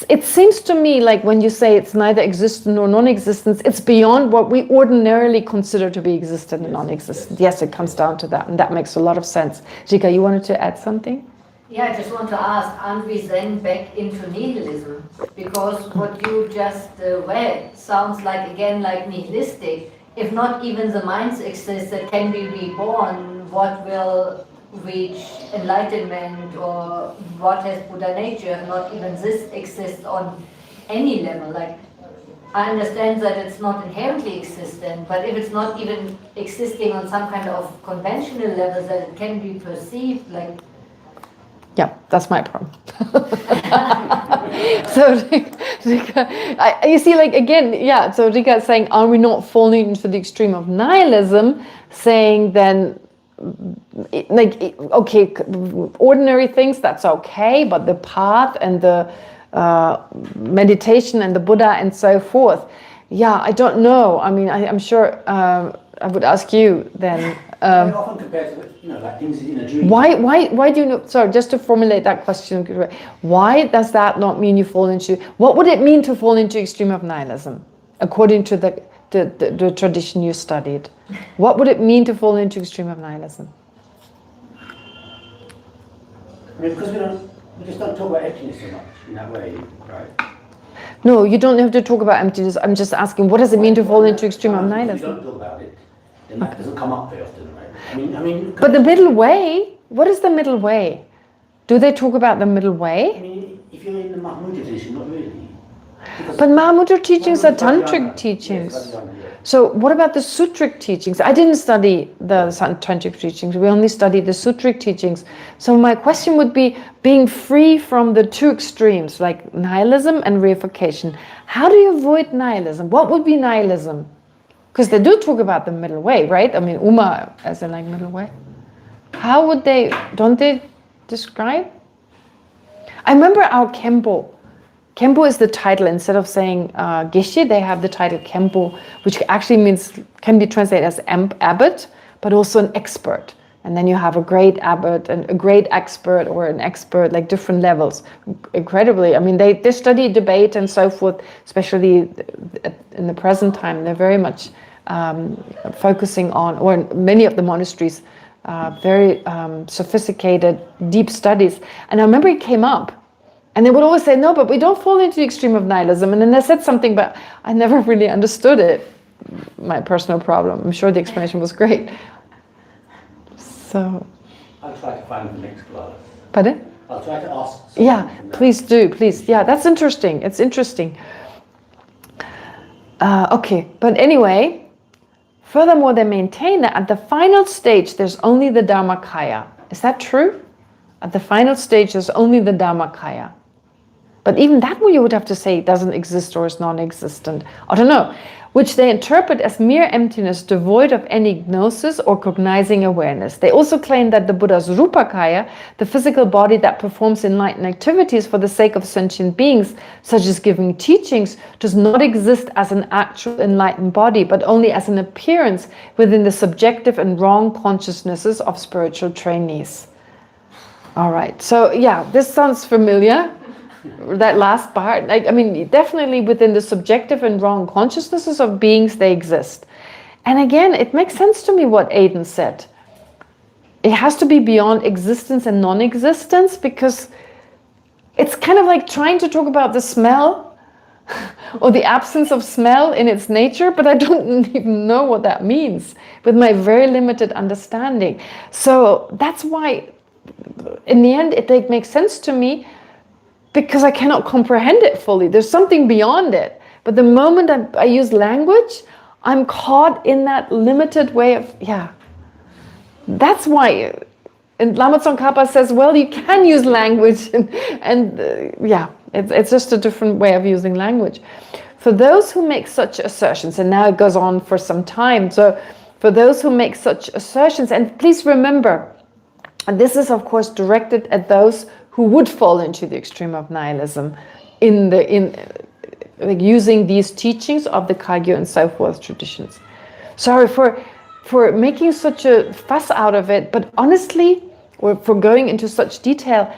It seems to me like when you say it's neither existent nor non-existence, it's beyond what we ordinarily consider to be existent and non-existent. Yes, it comes down to that, and that makes a lot of sense. Jika, you wanted to add something? Yeah, I just want to ask, aren't we then back into nihilism? Because what you just read sounds like, again, like nihilistic. If not even the minds exist that can be reborn, what will reach enlightenment or what has Buddha nature? If not even this exists on any level. Like, I understand that it's not inherently existent, but if it's not even existing on some kind of conventional level that it can be perceived, like... Yeah, that's my problem. So, Rika, you see, like, again, yeah, so Rika is saying, are we not falling into the extreme of nihilism, saying then, like, okay, ordinary things, that's okay, but the path and the meditation and the Buddha and so forth, yeah, I don't know. I mean, I'm sure I would ask you then. Often compared to, you know, like things in a dream. Why do you know? Sorry, just to formulate that question, why does that not mean you fall into? What would it mean to fall into extreme of nihilism, according to the tradition you studied? What would it mean to fall into extreme of nihilism? I mean, because we just don't talk about emptiness so much in that way, right? No, you don't have to talk about emptiness. I'm just asking, what does it mean to fall into extreme of nihilism? If you don't talk about it, then that doesn't come up very often, right? I mean. But the middle way, what is the middle way? Do they talk about the middle way? I mean, if you're in the Mahamudra tradition, not really. But Mahamudra teachings are tantric teachings. So what about the sutric teachings? I didn't study the tantric teachings. We only studied the sutric teachings. So my question would be, being free from the two extremes, like nihilism and reification. How do you avoid nihilism? What would be nihilism? Because they do talk about the middle way, right? I mean, Uma as in like middle way. How would they, don't they describe? I remember our Kempo. Kempo is the title. Instead of saying Geshe, they have the title Kempo, which actually means, can be translated as abbot, but also an expert. And then you have a great abbot and a great expert or an expert, like different levels. Incredibly, I mean, they study debate and so forth, especially in the present time. They're very much focusing on, or in many of the monasteries, very sophisticated, deep studies. And I remember it came up, and they would always say, no, but we don't fall into the extreme of nihilism. And then they said something, but I never really understood it. My personal problem. I'm sure the explanation was great. So, I'll try to find the next class. Pardon? I'll try to ask. Yeah, please do, please. Yeah, that's interesting. It's interesting. Okay, but anyway, furthermore, they maintain that at the final stage, there's only the Dharmakaya. Is that true? At the final stage, there's only the Dharmakaya. But even that one you would have to say doesn't exist or is non-existent. I don't know. which they interpret as mere emptiness devoid of any gnosis or cognizing awareness. They also claim that the Buddha's Rupakaya, the physical body that performs enlightened activities for the sake of sentient beings, such as giving teachings, does not exist as an actual enlightened body, but only as an appearance within the subjective and wrong consciousnesses of spiritual trainees. All right, so yeah, this sounds familiar. That last part, I mean, definitely within the subjective and wrong consciousnesses of beings, they exist. And again, it makes sense to me what Aidan said. It has to be beyond existence and non-existence, because it's kind of like trying to talk about the smell or the absence of smell in its nature, but I don't even know what that means with my very limited understanding. So that's why, in the end, it makes sense to me, because I cannot comprehend it fully. There's something beyond it. But the moment I use language, I'm caught in that limited way of, That's why, and Lama Tsongkhapa says, well, you can use language, it's just a different way of using language. For those who make such assertions, and now it goes on for some time, so for those who make such assertions, and please remember, and this is of course directed at those who would fall into the extreme of nihilism like using these teachings of the Kagyu and so forth traditions. Sorry for making such a fuss out of it, but honestly, or for going into such detail,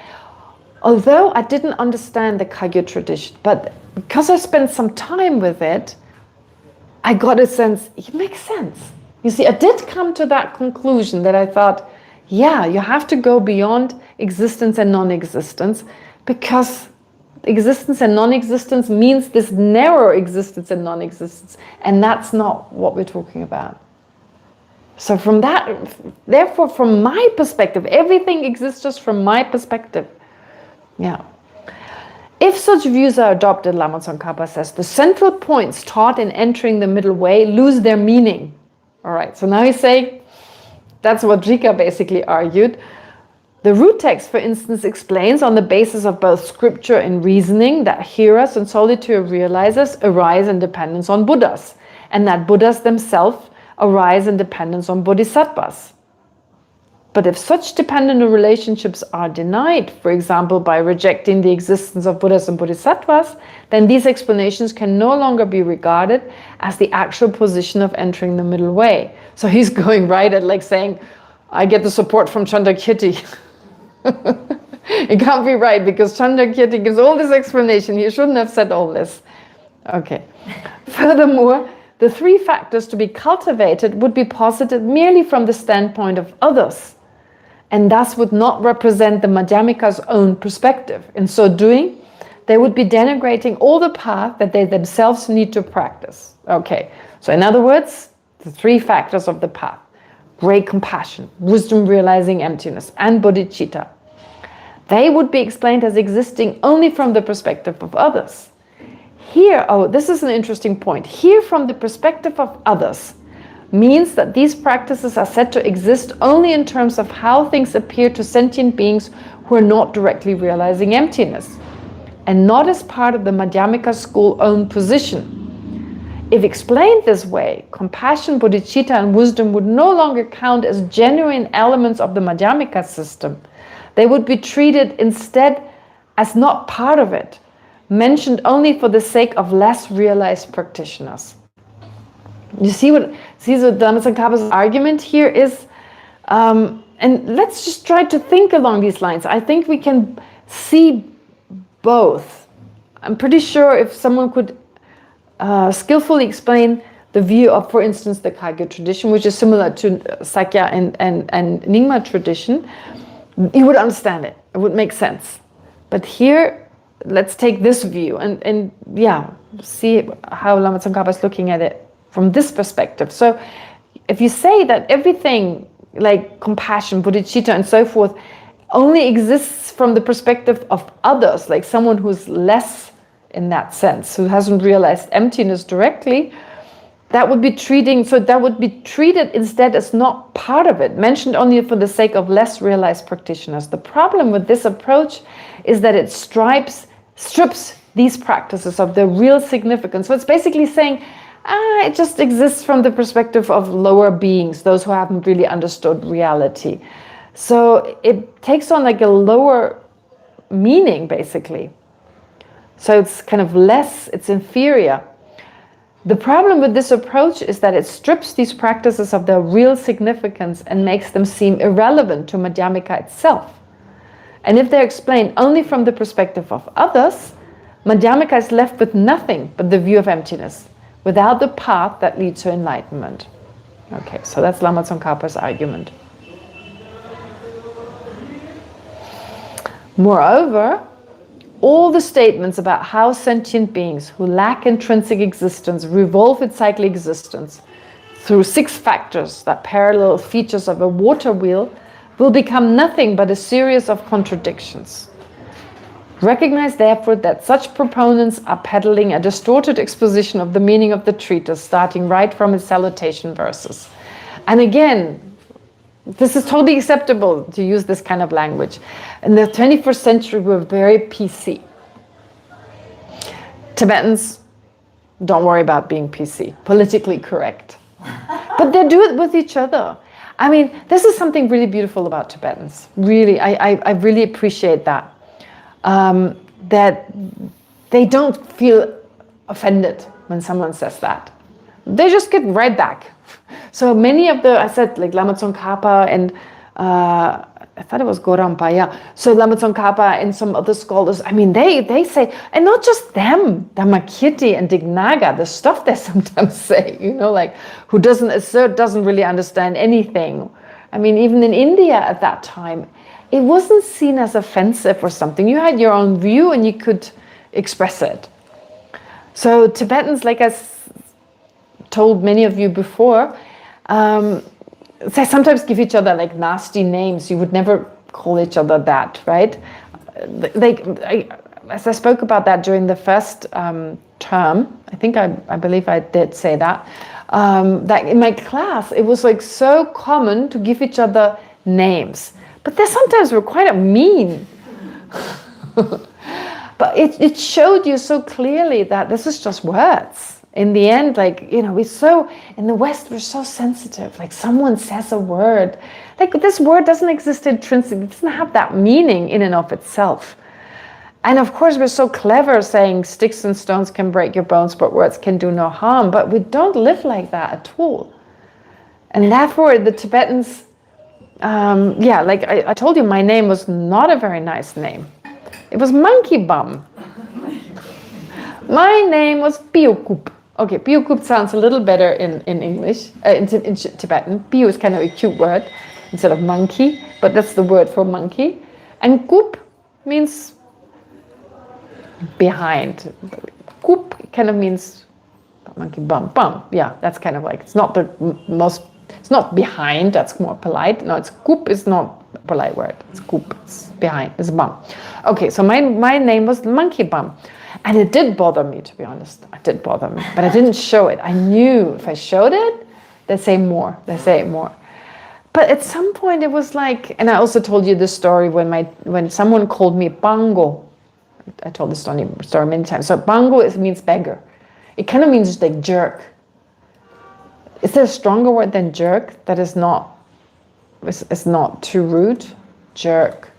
although I didn't understand the Kagyu tradition, but because I spent some time with it, I got a sense, it makes sense. You see, I did come to that conclusion that I thought, yeah, you have to go beyond existence and non-existence, because existence and non-existence means this narrow existence and non-existence, and that's not what we're talking about. So from that, therefore, from my perspective, everything exists just from my perspective. Yeah. If such views are adopted, Lama Tsongkhapa says, the central points taught in entering the middle way lose their meaning. All right, so now he's saying, that's what Jika basically argued. The root text, for instance, explains on the basis of both scripture and reasoning that hearers and solitary realizers arise in dependence on Buddhas, and that Buddhas themselves arise in dependence on Bodhisattvas. But if such dependent relationships are denied, for example, by rejecting the existence of Buddhas and Bodhisattvas, then these explanations can no longer be regarded as the actual position of entering the middle way. So he's going right at like saying, I get the support from Chandrakirti. It can't be right, because Chandrakirti gives all this explanation. He shouldn't have said all this. Okay. Furthermore, the three factors to be cultivated would be posited merely from the standpoint of others, and thus would not represent the Madhyamika's own perspective. In so doing, they would be denigrating all the path that they themselves need to practice. Okay, so in other words, the three factors of the path: great compassion, wisdom realizing emptiness, and bodhicitta. They would be explained as existing only from the perspective of others. Here, this is an interesting point. Here, from the perspective of others, means that these practices are said to exist only in terms of how things appear to sentient beings who are not directly realizing emptiness, and not as part of the Madhyamika school's own position. If explained this way, compassion, bodhicitta, and wisdom would no longer count as genuine elements of the Madhyamika system. They would be treated instead as not part of it, mentioned only for the sake of less realized practitioners. You see what Dhamma Tsongkhapa's argument here is? And let's just try to think along these lines. I think we can see both. I'm pretty sure if someone could skillfully explain the view of, for instance, the Kagyu tradition, which is similar to Sakya and Nyingma tradition, you would understand it. It would make sense. But here, let's take this view and see how Lama Tsongkhapa is looking at it from this perspective. So if you say that everything like compassion, bodhicitta, and so forth only exists from the perspective of others, like someone who's less in that sense, who hasn't realized emptiness directly, that would be treated instead as not part of it, mentioned only for the sake of less realized practitioners. The problem with this approach is that it strips these practices of their real significance. So it's basically saying It just exists from the perspective of lower beings, those who haven't really understood reality. So it takes on like a lower meaning, basically. So it's kind of less, it's inferior. The problem with this approach is that it strips these practices of their real significance and makes them seem irrelevant to Madhyamika itself. And if they're explained only from the perspective of others, Madhyamika is left with nothing but the view of emptiness, without the path that leads to enlightenment. Okay, so that's Lama Tsongkhapa's argument. Moreover, all the statements about how sentient beings who lack intrinsic existence revolve in cyclic existence through 6 factors, that parallel features of a water wheel, will become nothing but a series of contradictions. Recognize therefore that such proponents are peddling a distorted exposition of the meaning of the treatise, starting right from its salutation verses. And again, this is totally acceptable to use this kind of language. In the 21st century, we're very PC. Tibetans, don't worry about being PC, politically correct. But they do it with each other. I mean, this is something really beautiful about Tibetans. Really, I really appreciate that. That they don't feel offended when someone says that. They just get right back. So many of I said like Lama Tsongkhapa and I thought it was Gorampa, yeah. So Lama Tsongkhapa and some other scholars, I mean, they say, and not just them, Dhammakirti and Dignaga, the stuff they sometimes say, you know, like who doesn't assert, doesn't really understand anything. I mean, even in India at that time, it wasn't seen as offensive or something. You had your own view and you could express it. So Tibetans, like I told many of you before, they sometimes give each other like nasty names. You would never call each other that, right? As I spoke about that during the first term, I believe I did say that, that in my class, it was like so common to give each other names. But they sometimes were quite mean. But it showed you so clearly that this is just words. In the end, like, you know, in the West, we're so sensitive. Like someone says a word, like this word doesn't exist intrinsically. It doesn't have that meaning in and of itself. And of course, we're so clever saying sticks and stones can break your bones, but words can do no harm. But we don't live like that at all. And therefore, the Tibetans, like I told you, my name was not a very nice name. It was Monkey Bum. My name was Piyokup. Okay, Piyokup sounds a little better in English, in Tibetan. Piyo is kind of a cute word instead of monkey, but that's the word for monkey. And Kup means behind. Kup kind of means monkey bum. Yeah, that's kind of like, it's not it's not behind, that's more polite. No, Kup is not a polite word. It's Kup, it's behind, it's bum. Okay, so my name was Monkey Bum. And it did bother me, to be honest. It did bother me, but I didn't show it. I knew if I showed it, they say it more. But at some point it was like, and I also told you this story when someone called me Bango. I told this story many times. So Bango means beggar. It kind of means like jerk. Is there a stronger word than jerk that is not too rude? Jerk.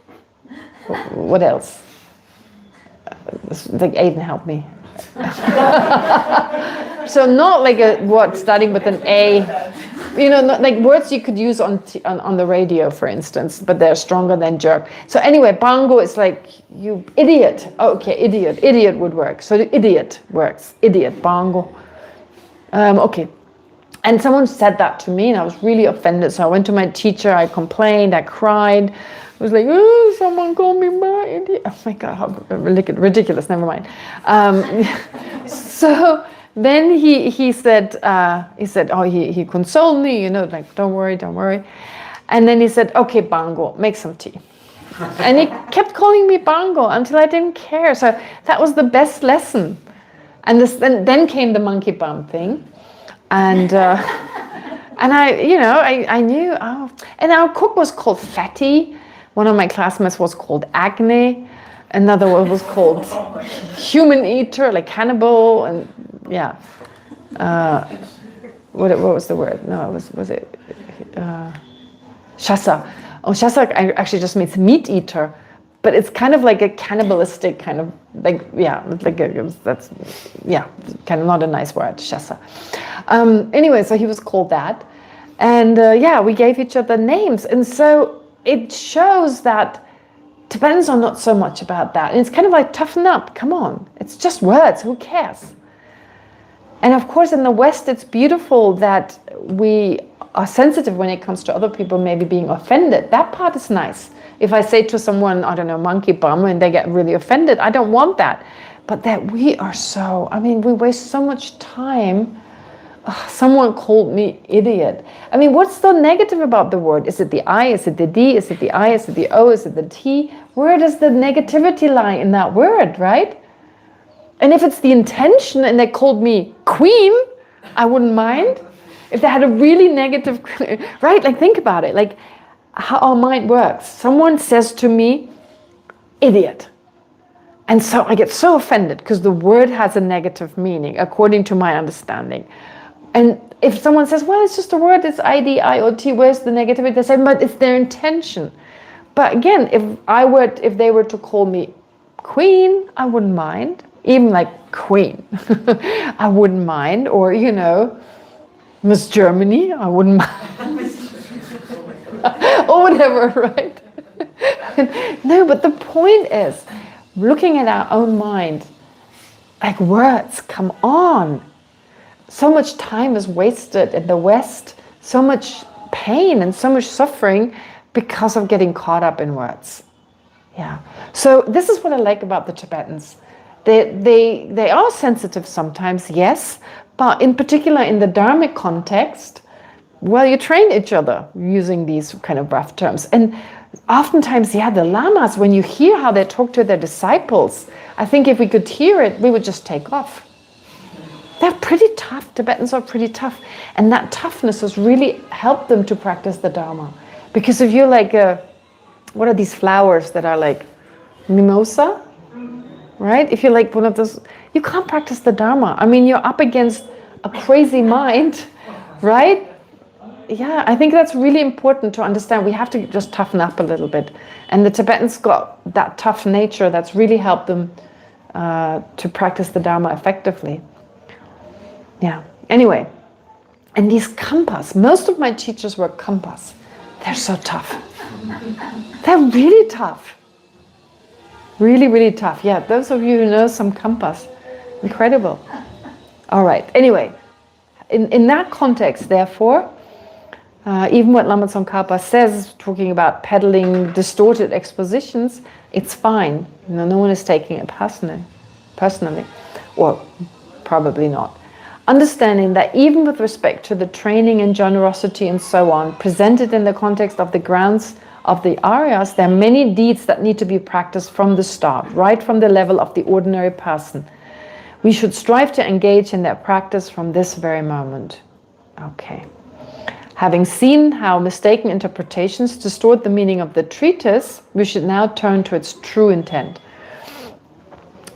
What else? Like Aiden, help me. So not like a word starting with an A, you know, not like words you could use on the radio, for instance, but they're stronger than jerk. So anyway, Bango is like you idiot. Oh, okay, idiot would work. So the idiot works. Idiot, Bango. Okay. And someone said that to me, and I was really offended. So I went to my teacher. I complained. I cried. I was like, oh, someone called me my idiot. Oh my God, how ridiculous, never mind. So then he said, oh, he consoled me, you know, like, don't worry. And then he said, okay, Bango, make some tea. And he kept calling me Bango until I didn't care. So that was the best lesson. And then came the monkey bum thing. And I knew, and our cook was called Fatty. One of my classmates was called Agni. Another one was called Human Eater, like cannibal, and yeah. What was the word? No, was it shasa? Oh, shasa actually just means meat eater, but it's kind of like a cannibalistic kind of like that's kind of not a nice word, shasa. Anyway, so he was called that, and we gave each other names, and so it shows that Tibetans are not so much about that. And it's kind of like, toughen up, come on, it's just words, who cares? And of course, in the West, it's beautiful that we are sensitive when it comes to other people maybe being offended. That part is nice. If I say to someone, I don't know, monkey bum, and they get really offended, I don't want that. But that we are so, we waste so much time. Someone called me idiot. What's so negative about the word? Is it the I? Is it the D? Is it the I? Is it the O? Is it the T? Where does the negativity lie in that word, right? And if it's the intention and they called me queen, I wouldn't mind. If they had a really negative, right? Like, think about it, like how our mind works. Someone says to me, idiot. And so I get so offended because the word has a negative meaning, according to my understanding. And if someone says, well, it's just a word, it's I-D-I-O-T, where's the negativity? They say, but it's their intention. But again, if they were to call me queen, I wouldn't mind. Even like queen, I wouldn't mind. Or, Miss Germany, I wouldn't mind. Or whatever, right? No, but the point is, looking at our own mind, like words, come on. So much time is wasted in the West, so much pain and so much suffering because of getting caught up in words. Yeah. So this is what I like about the Tibetans. They are sensitive sometimes, yes, but in particular in the Dharmic context, well, you train each other using these kind of rough terms. And oftentimes, the lamas, when you hear how they talk to their disciples, I think if we could hear it, we would just take off. They're pretty tough. Tibetans are pretty tough. And that toughness has really helped them to practice the Dharma. Because if you're like, what are these flowers that are like mimosa? Right? If you're like one of those, you can't practice the Dharma. You're up against a crazy mind, right? Yeah, I think that's really important to understand. We have to just toughen up a little bit. And the Tibetans got that tough nature that's really helped them to practice the Dharma effectively. Yeah, anyway. And these kampas, most of my teachers were kampas. They're so tough. They're really tough. Really, really tough. Yeah, those of you who know some kampas, incredible. All right, anyway, in that context, therefore, even what Lama Tsongkhapa says, talking about peddling distorted expositions, it's fine. No one is taking it personally, or probably not. Understanding that even with respect to the training and generosity and so on, presented in the context of the grounds of the Aryas, there are many deeds that need to be practiced from the start, right from the level of the ordinary person. We should strive to engage in that practice from this very moment. Okay. Having seen how mistaken interpretations distort the meaning of the treatise, we should now turn to its true intent.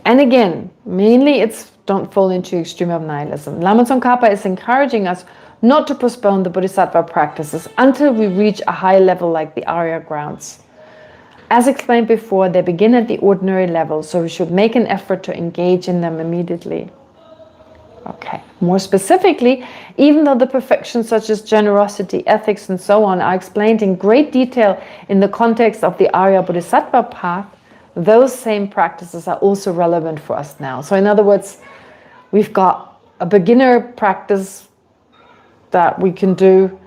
And again, mainly it's don't fall into extreme of nihilism. Lama Tsongkhapa is encouraging us not to postpone the Bodhisattva practices until we reach a high level like the Arya grounds. As explained before, they begin at the ordinary level, so we should make an effort to engage in them immediately. Okay. More specifically, even though the perfections such as generosity, ethics, and so on are explained in great detail in the context of the Arya Bodhisattva path, those same practices are also relevant for us now. So in other words, we've got a beginner practice that we can do.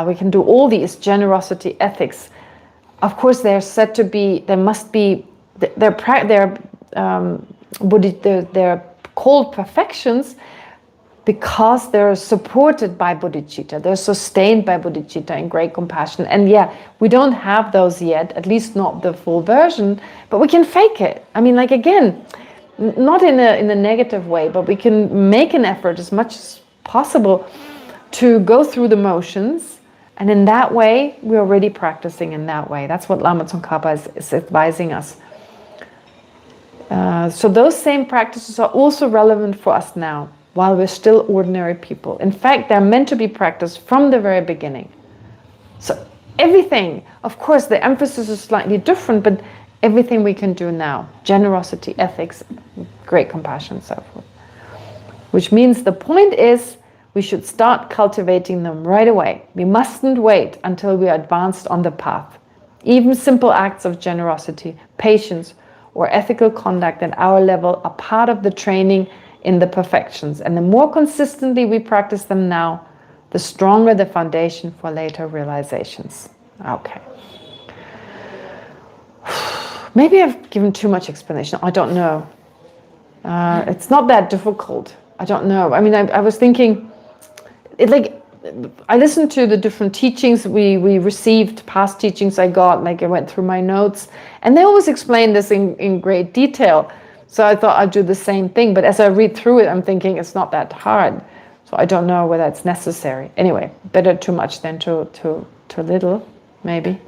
We can do all these generosity, ethics. Of course, they're said to be. There must be. They're called perfections because they're supported by bodhicitta. They're sustained by bodhicitta in great compassion. And yeah, we don't have those yet, at least not the full version, but we can fake it. Again, not in a negative way, but we can make an effort as much as possible to go through the motions. And in that way, we're already practicing in that way. That's what Lama Tsongkhapa is advising us. So those same practices are also relevant for us now. while we're still ordinary people. In fact, they're meant to be practiced from the very beginning. So everything, of course, the emphasis is slightly different, but everything we can do now, generosity, ethics, great compassion, and so forth. Which means the point is, we should start cultivating them right away. We mustn't wait until we are advanced on the path. Even simple acts of generosity, patience, or ethical conduct at our level are part of the training in the perfections. And the more consistently we practice them now, the stronger the foundation for later realizations. Okay. Maybe I've given too much explanation. I don't know. It's not that difficult. I don't know. I mean, I was thinking, I listened to the different teachings we received, past teachings I got, I went through my notes, and they always explain this in great detail. So I thought I'd do the same thing, but as I read through it, I'm thinking it's not that hard. So I don't know whether it's necessary. Anyway, better too much than too little, maybe.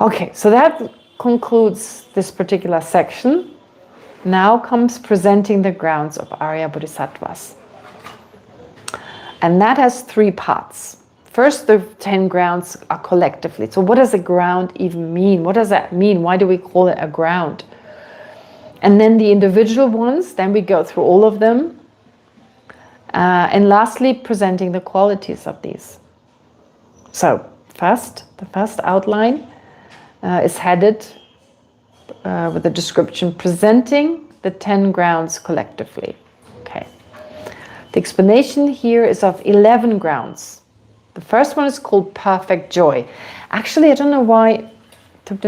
Okay, so that concludes this particular section. Now comes presenting the grounds of Arya Bodhisattvas. And that has 3 parts. First, the 10 grounds are collectively. So what does a ground even mean? What does that mean? Why do we call it a ground? And then the individual ones, then we go through all of them. And lastly, presenting the qualities of these. So the first outline is headed with the description, presenting the 10 grounds collectively. Okay. The explanation here is of 11 grounds. The first one is called perfect joy. Actually, I don't know why Geshe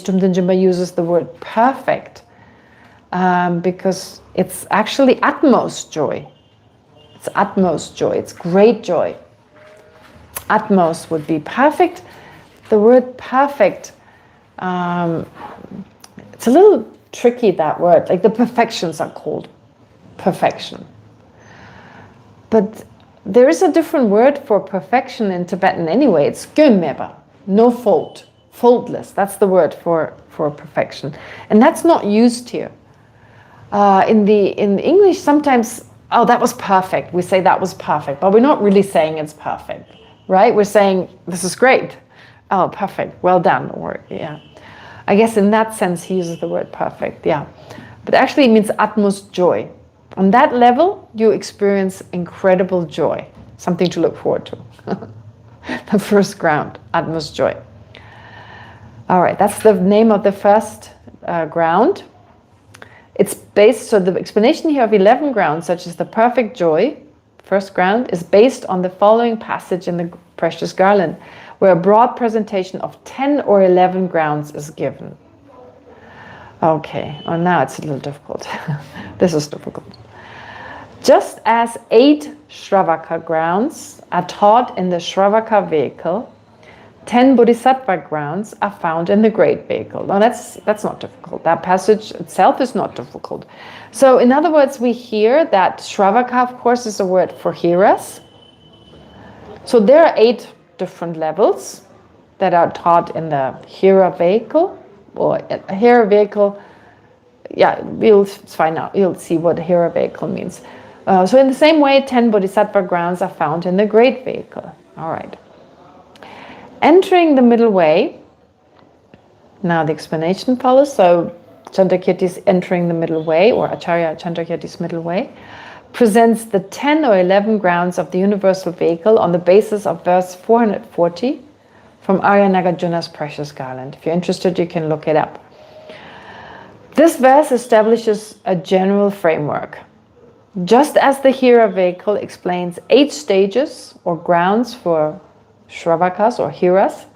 Thupten Jinpa uses the word perfect, because it's actually utmost joy. It's utmost joy. It's great joy. Utmost would be perfect. The word perfect, it's a little tricky, that word. Like the perfections are called perfection. But there is a different word for perfection in Tibetan anyway. It's gyömeba, no fault, faultless. That's the word for perfection. And that's not used here. In English, sometimes, oh, that was perfect. We say that was perfect, but we're not really saying it's perfect, right? We're saying, this is great. Oh, perfect, well done, or yeah. I guess in that sense, he uses the word perfect, yeah. But actually it means utmost joy. On that level, you experience incredible joy, something to look forward to. The first ground, utmost joy. All right, that's the name of the first ground. It's based, so the explanation here of 11 grounds, such as the perfect joy, first ground, is based on the following passage in the Precious Garland, where a broad presentation of 10 or 11 grounds is given. Okay, now it's a little difficult. This is difficult. Just as 8 Shravaka grounds are taught in the Shravaka vehicle, 10 Bodhisattva grounds are found in the Great Vehicle. Now that's not difficult. That passage itself is not difficult. So in other words, we hear that Shravaka, of course, is a word for hearers. So there are 8 different levels that are taught in the hearer vehicle. Or a hearer vehicle, yeah, we'll find out. You'll see what a hearer vehicle means. So in the same way, 10 Bodhisattva grounds are found in the Great Vehicle. All right. Entering the middle way, now the explanation follows. So Chandrakirti's entering the middle way, or Acharya Chandrakirti's middle way, presents the 10 or 11 grounds of the universal vehicle on the basis of verse 440 from Arya Nagarjuna's Precious Garland. If you're interested, you can look it up. This verse establishes a general framework. Just as the hearer vehicle explains 8 stages or grounds for Shravakas or hearers,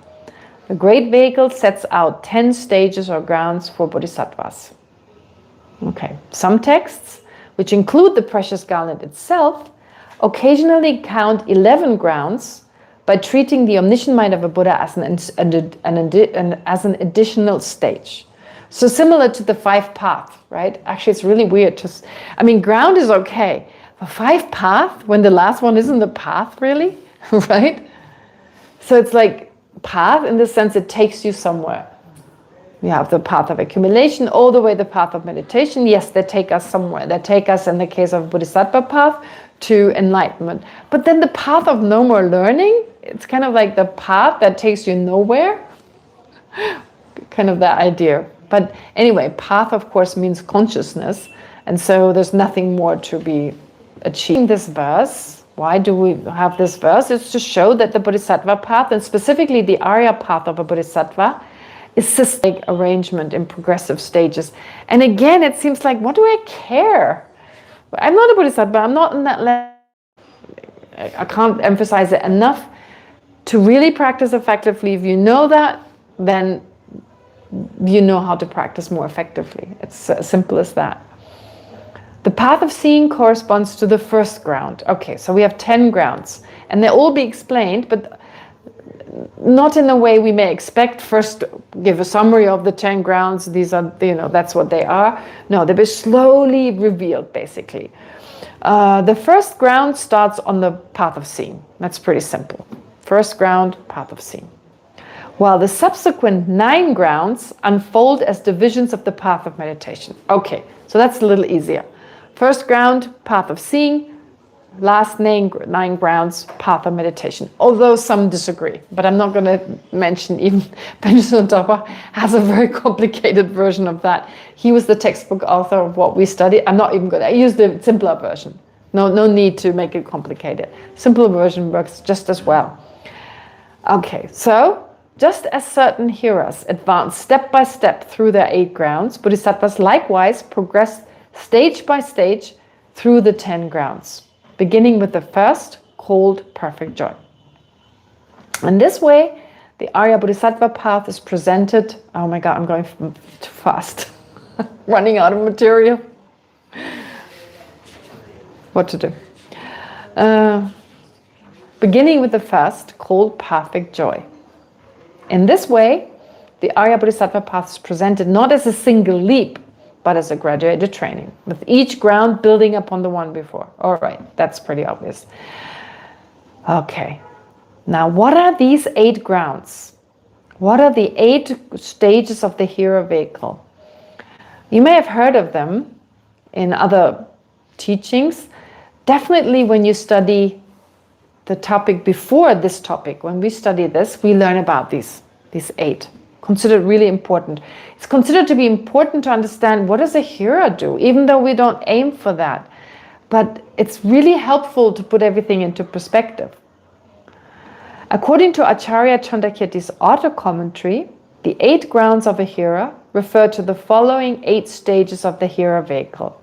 the Great Vehicle sets out 10 stages or grounds for Bodhisattvas. Okay, some texts, which include the Precious Garland itself, occasionally count 11 grounds by treating the omniscient mind of a Buddha as an additional stage. So similar to the 5 path, right? Actually, it's really weird. Ground is okay. But 5 path, when the last one isn't the path, really, right? So it's like path in the sense it takes you somewhere. We have the path of accumulation, all the way the path of meditation. Yes, they take us somewhere. They take us, in the case of Bodhisattva path, to enlightenment. But then the path of no more learning, it's kind of like the path that takes you nowhere. Kind of that idea. But anyway, path, of course, means consciousness. And so there's nothing more to be achieved. In this verse, why do we have this verse? It's to show that the Bodhisattva path, and specifically the Arya path of a Bodhisattva, is systemic arrangement in progressive stages. And again, it seems like, what do I care? I'm not a Bodhisattva, I'm not in that level. I can't emphasize it enough. To really practice effectively, if you know that, then you know how to practice more effectively. It's as simple as that. The path of seeing corresponds to the first ground. Okay, so we have 10 grounds, and they'll all be explained, but not in the way we may expect. First, give a summary of the 10 grounds. These are, that's what they are. No, they'll be slowly revealed, basically. The first ground starts on the path of seeing. That's pretty simple. First ground, path of seeing. While the subsequent 9 grounds unfold as divisions of the path of meditation. Okay, so that's a little easier. First ground, path of seeing. Last 9 grounds, path of meditation. Although some disagree, but I'm not going to mention, even Benjamin Topper has a very complicated version of that. He was the textbook author of what we studied. I'm not even going to use the simpler version. No need to make it complicated. Simpler version works just as well. Okay, so just as certain hearers advance step by step through their 8 grounds, Bodhisattvas likewise progress stage by stage through the 10 grounds, beginning with the first, called perfect joy. In this way, the Arya Bodhisattva path is presented. Oh my God, I'm going too fast. Running out of material. What to do? Beginning with the first, called perfect joy. In this way, the Arya Bodhisattva path is presented not as a single leap, but as a graduated training, with each ground building upon the one before. All right, that's pretty obvious. Okay, now what are these 8 grounds? What are the 8 stages of the hero vehicle? You may have heard of them in other teachings. Definitely when you study the topic before this topic, when we study this, we learn about these 8. Considered really important. It's considered to be important to understand, what does a hero do, even though we don't aim for that. But it's really helpful to put everything into perspective. According to Acharya Chandrakirti's auto-commentary, the 8 grounds of a hero refer to the following 8 stages of the hero vehicle.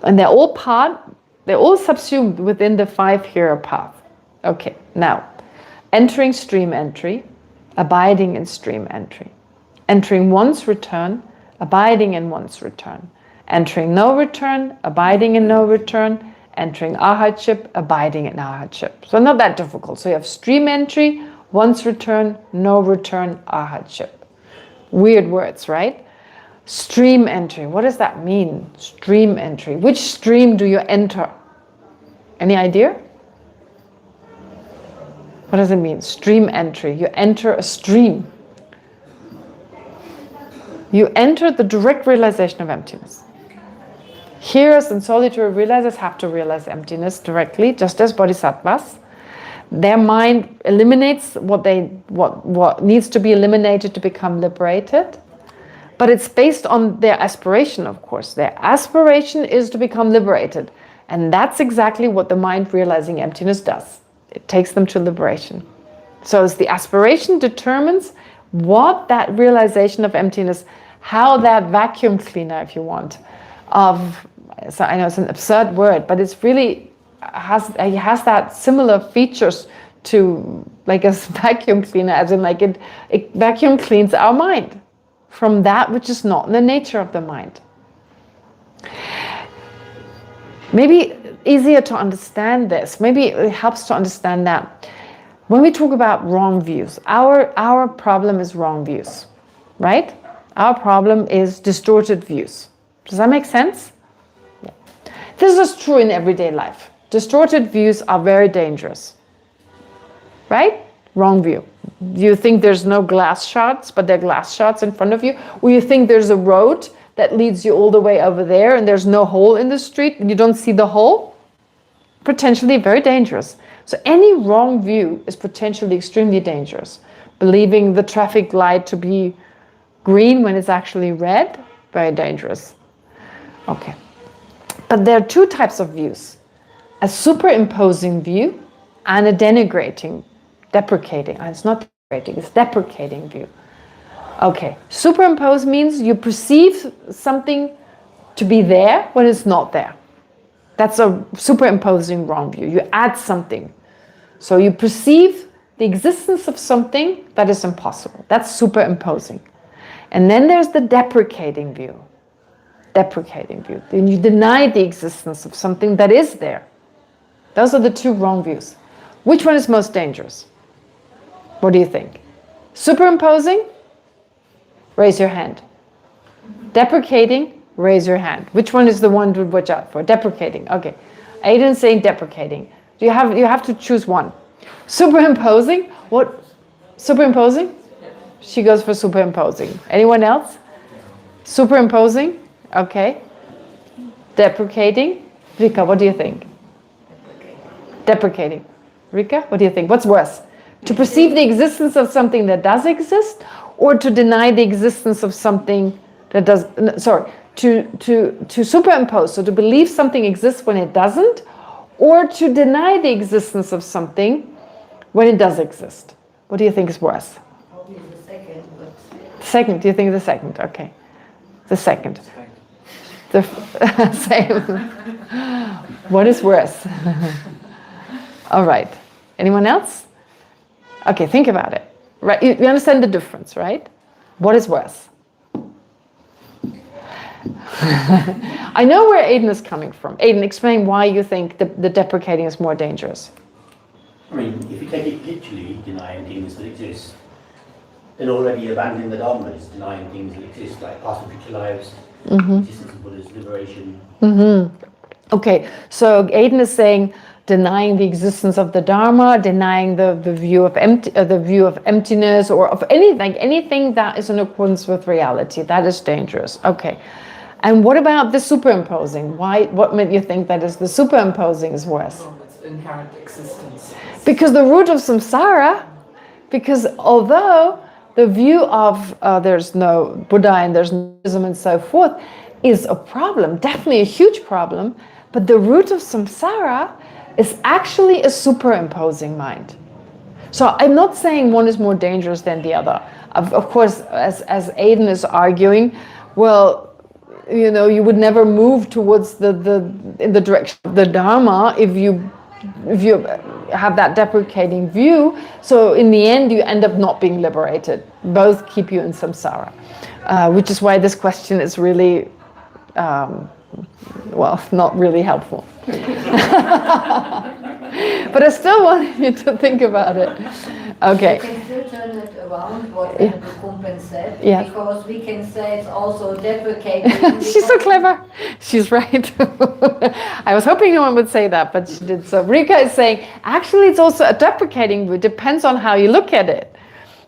And they're all subsumed within the 5 hero path. Okay, now, entering stream entry, abiding in stream entry. Entering one's return, abiding in one's return. Entering no return, abiding in no return. Entering arhatship, abiding in arhatship. So not that difficult. So you have stream entry, one's return, no return, arhatship. Weird words, right? Stream entry, what does that mean? Stream entry. Which stream do you enter? Any idea? What does it mean? Stream entry. You enter a stream. You enter the direct realization of emptiness. Hearers and solitary realizers have to realize emptiness directly, just as bodhisattvas. Their mind eliminates what needs to be eliminated to become liberated. But it's based on their aspiration, of course. Their aspiration is to become liberated. And that's exactly what the mind realizing emptiness does. It takes them to liberation. So it's the aspiration determines what that realization of emptiness, how that vacuum cleaner, if you want, so I know it's an absurd word, but it's really it has that similar features to like a vacuum cleaner, as in like it vacuum cleans our mind from that which is not in the nature of the mind. Maybe easier to understand this. Maybe it helps to understand that when we talk about wrong views, our problem is wrong views, right? Our problem is distorted views. Does that make sense? Yeah. This is true in everyday life. Distorted views are very dangerous, right? Wrong view. You think there's no glass shards, but there are glass shards in front of you? Or you think there's a road that leads you all the way over there and there's no hole in the street and you don't see the hole? Potentially very dangerous. So any wrong view is potentially extremely dangerous. Believing the traffic light to be green when it's actually red, very dangerous. Okay. But there are two types of views. A superimposing view and a deprecating. It's not deprecating, it's deprecating view. Okay, superimpose means you perceive something to be there when it's not there. That's a superimposing wrong view. You add something. So you perceive the existence of something that is impossible. That's superimposing. And then there's the deprecating view. Deprecating view. Then you deny the existence of something that is there. Those are the two wrong views. Which one is most dangerous? What do you think? Superimposing? Raise your hand. Deprecating? Raise your hand. Which one is the one to watch out for? Deprecating. Okay. Aiden's saying deprecating. You have to choose one. Superimposing? What? Superimposing? She goes for superimposing. Anyone else? Superimposing? Okay. Deprecating? Rika, what do you think? Deprecating. Rika, what do you think? What's worse? To perceive the existence of something that does exist, or to deny the existence of something that does, to superimpose, so to believe something exists when it doesn't, or to deny the existence of something when it does exist. What do you think is worse? Probably the second. But... Second, do you think the second? Okay. The second. The same. What is worse? All right. Anyone else? Okay, think about it. Right, you understand the difference, right? What is worse? I know where Aiden is coming from. Aiden, explain why you think the deprecating is more dangerous. I mean, if you take it literally, denying things that exist, then already abandoning the Dharma is denying things that exist, like past and future lives, existence of Buddha's liberation. Okay, so Aiden is saying denying the existence of the Dharma, denying the view of emptiness, or of anything that is in accordance with reality. That is dangerous. Okay, and what about the superimposing? What made you think that is the superimposing is worse? Well, it's inherent existence. Because the root of samsara. Because although the view of there's no Buddha and there's no Buddhism and so forth is a problem, definitely a huge problem, but the root of samsara is actually a superimposing mind. So I'm not saying one is more dangerous than the other. Of course, as Aiden is arguing, well, you would never move towards in the direction of the Dharma if you have that deprecating view. So in the end, you end up not being liberated. Both keep you in samsara, which is why this question is really, not really helpful. But I still want you to think about it. Okay. We can still turn it around, what Kumpen said, because we can say it's also deprecating. She's so clever. She's right. I was hoping no one would say that, but she did. So Rika is saying, actually it's also a deprecating view. It depends on how you look at it.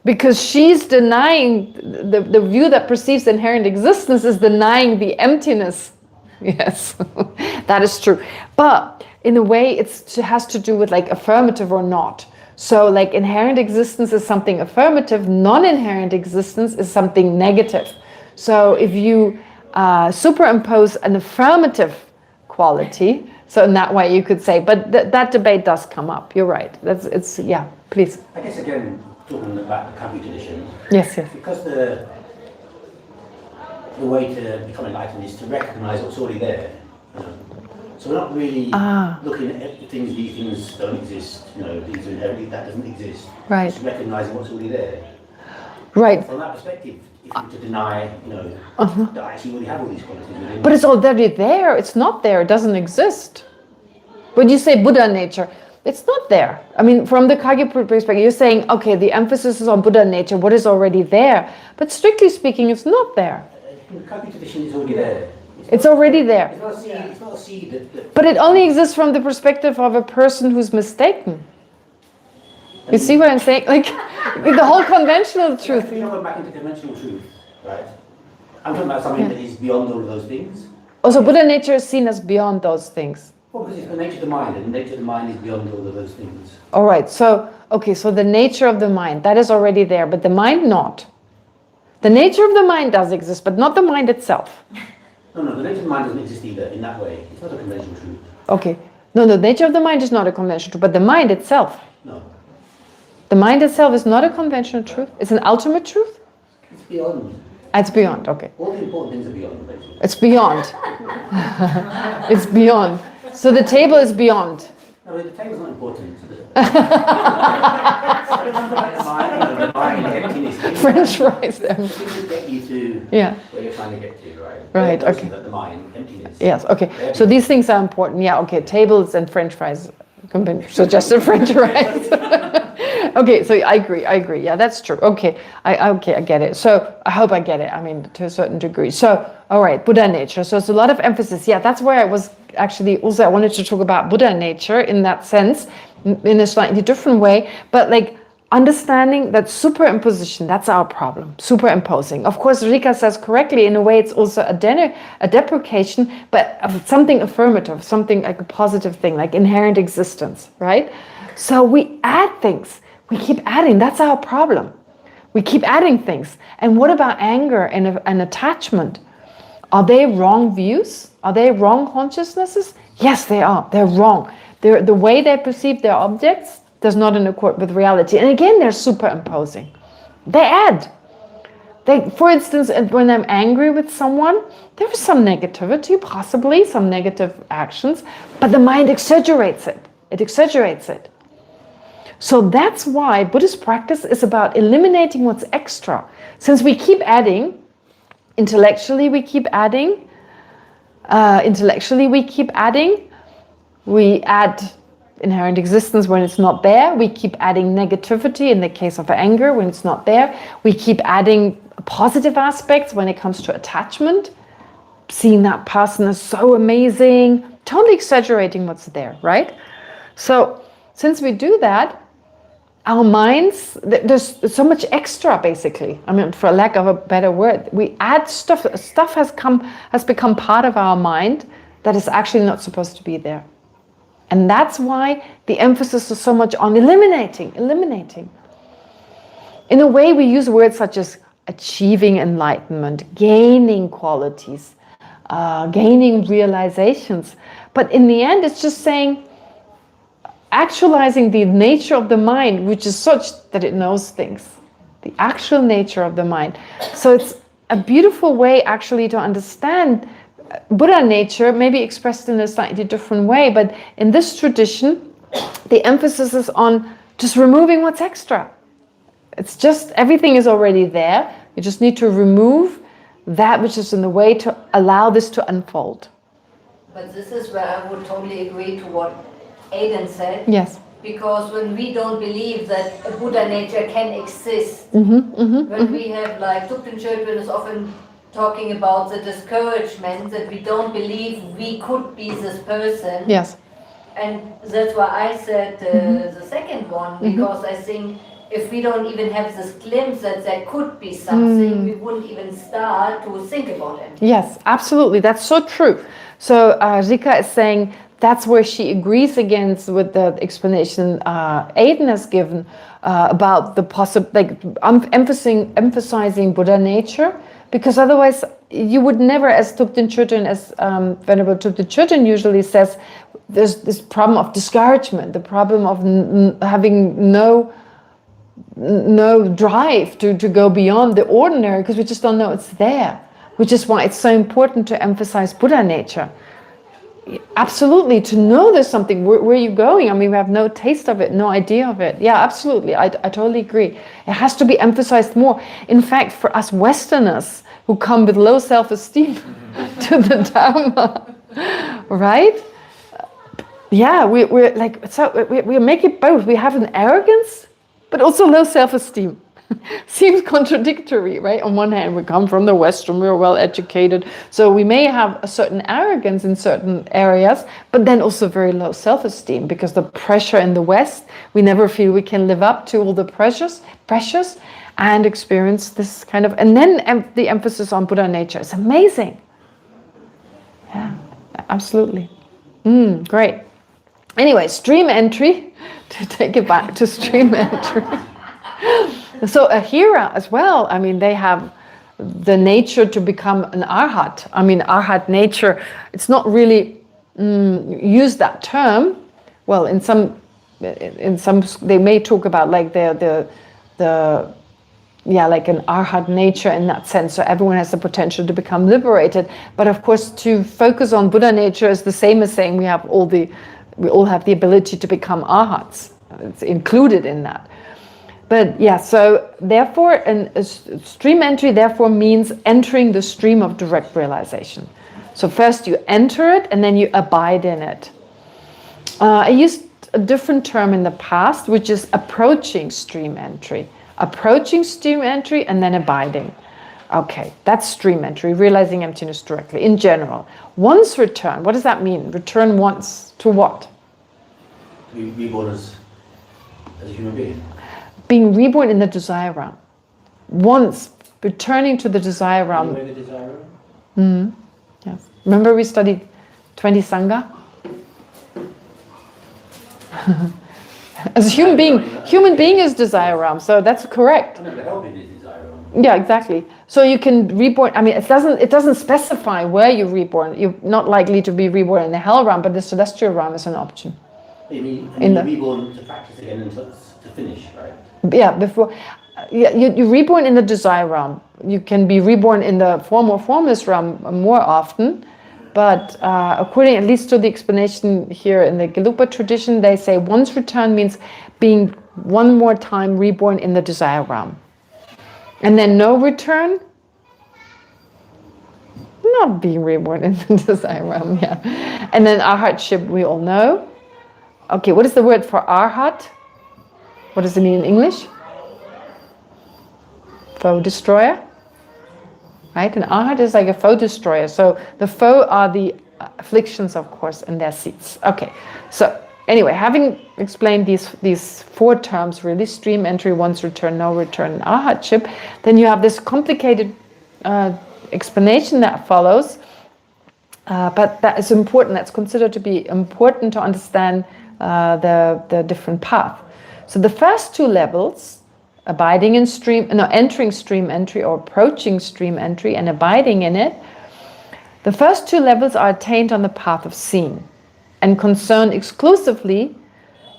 Because she's denying, the view that perceives inherent existence is denying the emptiness. Yes, that is true. But in a way, it has to do with like affirmative or not. So like inherent existence is something affirmative, non-inherent existence is something negative. So if you superimpose an affirmative quality, so in that way you could say, but that debate does come up. You're right. Please. I guess again, talking about the Kagyu tradition. Yes. Because the way to become enlightened is to recognize what's already there. So we're not really looking at things, these things don't exist, these are inherently, that doesn't exist. Right. Just recognizing what's already there. Right. From that perspective, if you're to deny, that actually already have all these qualities within. But it's already there. It's not there. It doesn't exist. When you say Buddha nature, it's not there. I mean, from the Kagyu perspective, you're saying, okay, the emphasis is on Buddha nature, what is already there. But strictly speaking, it's not there. The Kagyu tradition is already there. It's already there. It's not a seed. But it only exists from the perspective of a person who's mistaken. You see what I'm saying? Like the whole conventional truth. You're going back into conventional truth, right? I'm talking about something that is beyond all of those things. Also, Buddha nature is seen as beyond those things. Well, because it's the nature of the mind, and the nature of the mind is beyond all of those things. All right, so, okay, so the nature of the mind, that is already there, but the mind not. The nature of the mind does exist, but not the mind itself. No, the nature of the mind doesn't exist either in that way. It's not a conventional truth. Okay, no, the nature of the mind is not a conventional truth, but the mind itself. No. The mind itself is not a conventional truth, it's an ultimate truth? It's beyond. It's beyond, okay. All the important things are beyond, basically. It's beyond. It's beyond. So the table is beyond. No, the table's not important. the mind, emptiness. French fries them. Things that get you to Yeah. where you're trying to get to, right? Right, Those okay. are the mind, emptiness. Yes, okay. So these things are important. Yeah, okay. Tables and French fries. Suggested French fries. Okay, so I agree. Yeah, that's true. Okay, I get it. So I hope I get it. I mean, to a certain degree. So, all right, Buddha nature. So it's a lot of emphasis. Yeah, that's where I was actually also, I wanted to talk about Buddha nature in that sense, in a slightly different way. But like understanding that superimposition, that's our problem. Superimposing. Of course, Rika says correctly, in a way it's also a deprecation, but of something affirmative, something like a positive thing, like inherent existence, right? So we add things. We keep adding. That's our problem. We keep adding things. And what about anger and attachment? Are they wrong views? Are they wrong consciousnesses? Yes, they are. They're wrong. The way they perceive their objects does not in accord with reality. And again, they're superimposing. They add. For instance, when I'm angry with someone, there is some negativity, possibly some negative actions, but the mind exaggerates it. It exaggerates it. So that's why Buddhist practice is about eliminating what's extra. Since we keep adding, intellectually we keep adding, we add inherent existence when it's not there, we keep adding negativity in the case of anger when it's not there, we keep adding positive aspects when it comes to attachment, seeing that person is so amazing, totally exaggerating what's there, right? So since we do that, our minds, there's so much extra basically. I mean, for lack of a better word, we add stuff. Stuff has become part of our mind that is actually not supposed to be there. And that's why the emphasis is so much on eliminating. In a way, we use words such as achieving enlightenment, gaining qualities, gaining realizations. But in the end, it's just saying, actualizing the nature of the mind, which is such that it knows things, the actual nature of the mind. So it's a beautiful way actually to understand Buddha nature, maybe expressed in a slightly different way, but in this tradition, the emphasis is on just removing what's extra. It's just, everything is already there. You just need to remove that which is in the way to allow this to unfold. But this is where I would totally agree to what Aidan said. Yes. Because when we don't believe that a Buddha nature can exist, we have, like Thupten Chödrön is often talking about the discouragement that we don't believe we could be this person. Yes. And that's why I said the second one, because I think if we don't even have this glimpse that there could be something, we wouldn't even start to think about it. Yes, absolutely. That's so true. So Rika is saying that's where she agrees against with the explanation Aidan has given about the emphasizing Buddha nature, because otherwise you would never, as Thupten Chödrön, as Venerable Thupten Chödrön usually says, there's this problem of discouragement, the problem of having no drive to go beyond the ordinary, because we just don't know it's there, which is why it's so important to emphasize Buddha nature. Absolutely, to know there's something. Where are you going? I mean, we have no taste of it, no idea of it. Yeah, absolutely. I totally agree. It has to be emphasized more. In fact, for us Westerners who come with low self-esteem to the Dharma, right? Yeah, we're like, so we make it both. We have an arrogance, but also low self-esteem. Seems contradictory, right? On one hand, we come from the West and we're well educated, so we may have a certain arrogance in certain areas, but then also very low self-esteem because the pressure in the West, we never feel we can live up to all the pressures, and experience this kind of, and then the emphasis on Buddha nature is amazing. Yeah, absolutely. Great. Anyway, stream entry, to take it back to stream entry. So Ahira as well, I mean, they have the nature to become an arhat. I mean, arhat nature, it's not really use that term. Well, in some they may talk about like the like an arhat nature in that sense. So everyone has the potential to become liberated. But of course, to focus on Buddha nature is the same as saying we all have the ability to become arhats. It's included in that. But yeah, so therefore, a stream entry therefore means entering the stream of direct realization. So first you enter it and then you abide in it. I used a different term in the past, which is approaching stream entry. Approaching stream entry and then abiding. Okay, that's stream entry, realizing emptiness directly, in general. Once return, what does that mean? Return once to what? Reborn as a human being. Being reborn in the desire realm. Once returning to the desire realm. Anyway, the desire realm? Yes. Remember we studied 20 Sangha? As a human being is desire realm, so that's correct. I know, the helping is desire realm. Yeah, exactly. So you can reborn. I mean, it doesn't specify where you're reborn. You're not likely to be reborn in the hell realm, but the celestial realm is an option. You mean reborn to practice again and to finish, right? Yeah, before. Yeah, you're reborn in the desire realm. You can be reborn in the form or formless realm more often. But according at least to the explanation here in the Gelugpa tradition, they say once return means being one more time reborn in the desire realm. And then no return, not being reborn in the desire realm, yeah. And then arhatship, we all know. Okay, what is the word for arhat? What does it mean in English? Foe destroyer? Right? An arhat is like a foe destroyer. So the foe are the afflictions, of course, and their seeds. Okay, so anyway, having explained these four terms, really, stream entry, once return, no return, and arhatship, then you have this complicated explanation that follows. But that is important. That's considered to be important to understand the different path. So the first two levels, entering stream entry or approaching stream entry and abiding in it, the first two levels are attained on the path of seeing and concern exclusively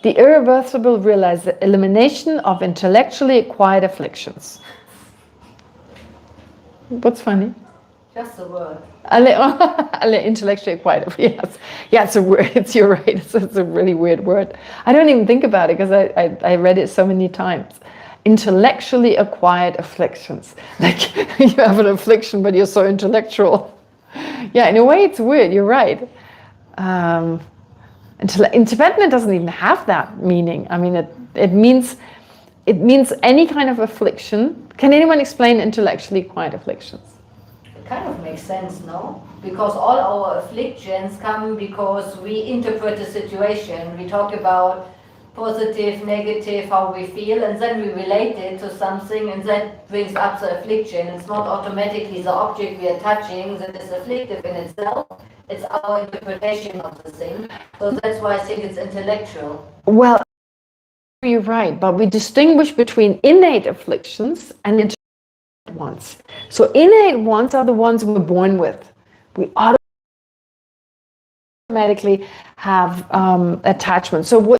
the irreversible elimination of intellectually acquired afflictions. What's funny? Just a word. Intellectually acquired, yes. Yeah, it's a word, you're right, it's a really weird word. I don't even think about it because I read it so many times. Intellectually acquired afflictions. Like you have an affliction, but you're so intellectual. Yeah, in a way it's weird, you're right. In Tibetan it doesn't even have that meaning. I mean, it means any kind of affliction. Can anyone explain intellectually acquired afflictions? It kind of makes sense, no? Because all our afflictions come because we interpret the situation. We talk about positive, negative, how we feel, and then we relate it to something, and that brings up the affliction. It's not automatically the object we are touching that is afflictive in itself. It's our interpretation of the thing. So that's why I think it's intellectual. Well, you're right, but we distinguish between innate afflictions and intellectual ones. So innate ones are the ones we're born with. We automatically have attachment. So what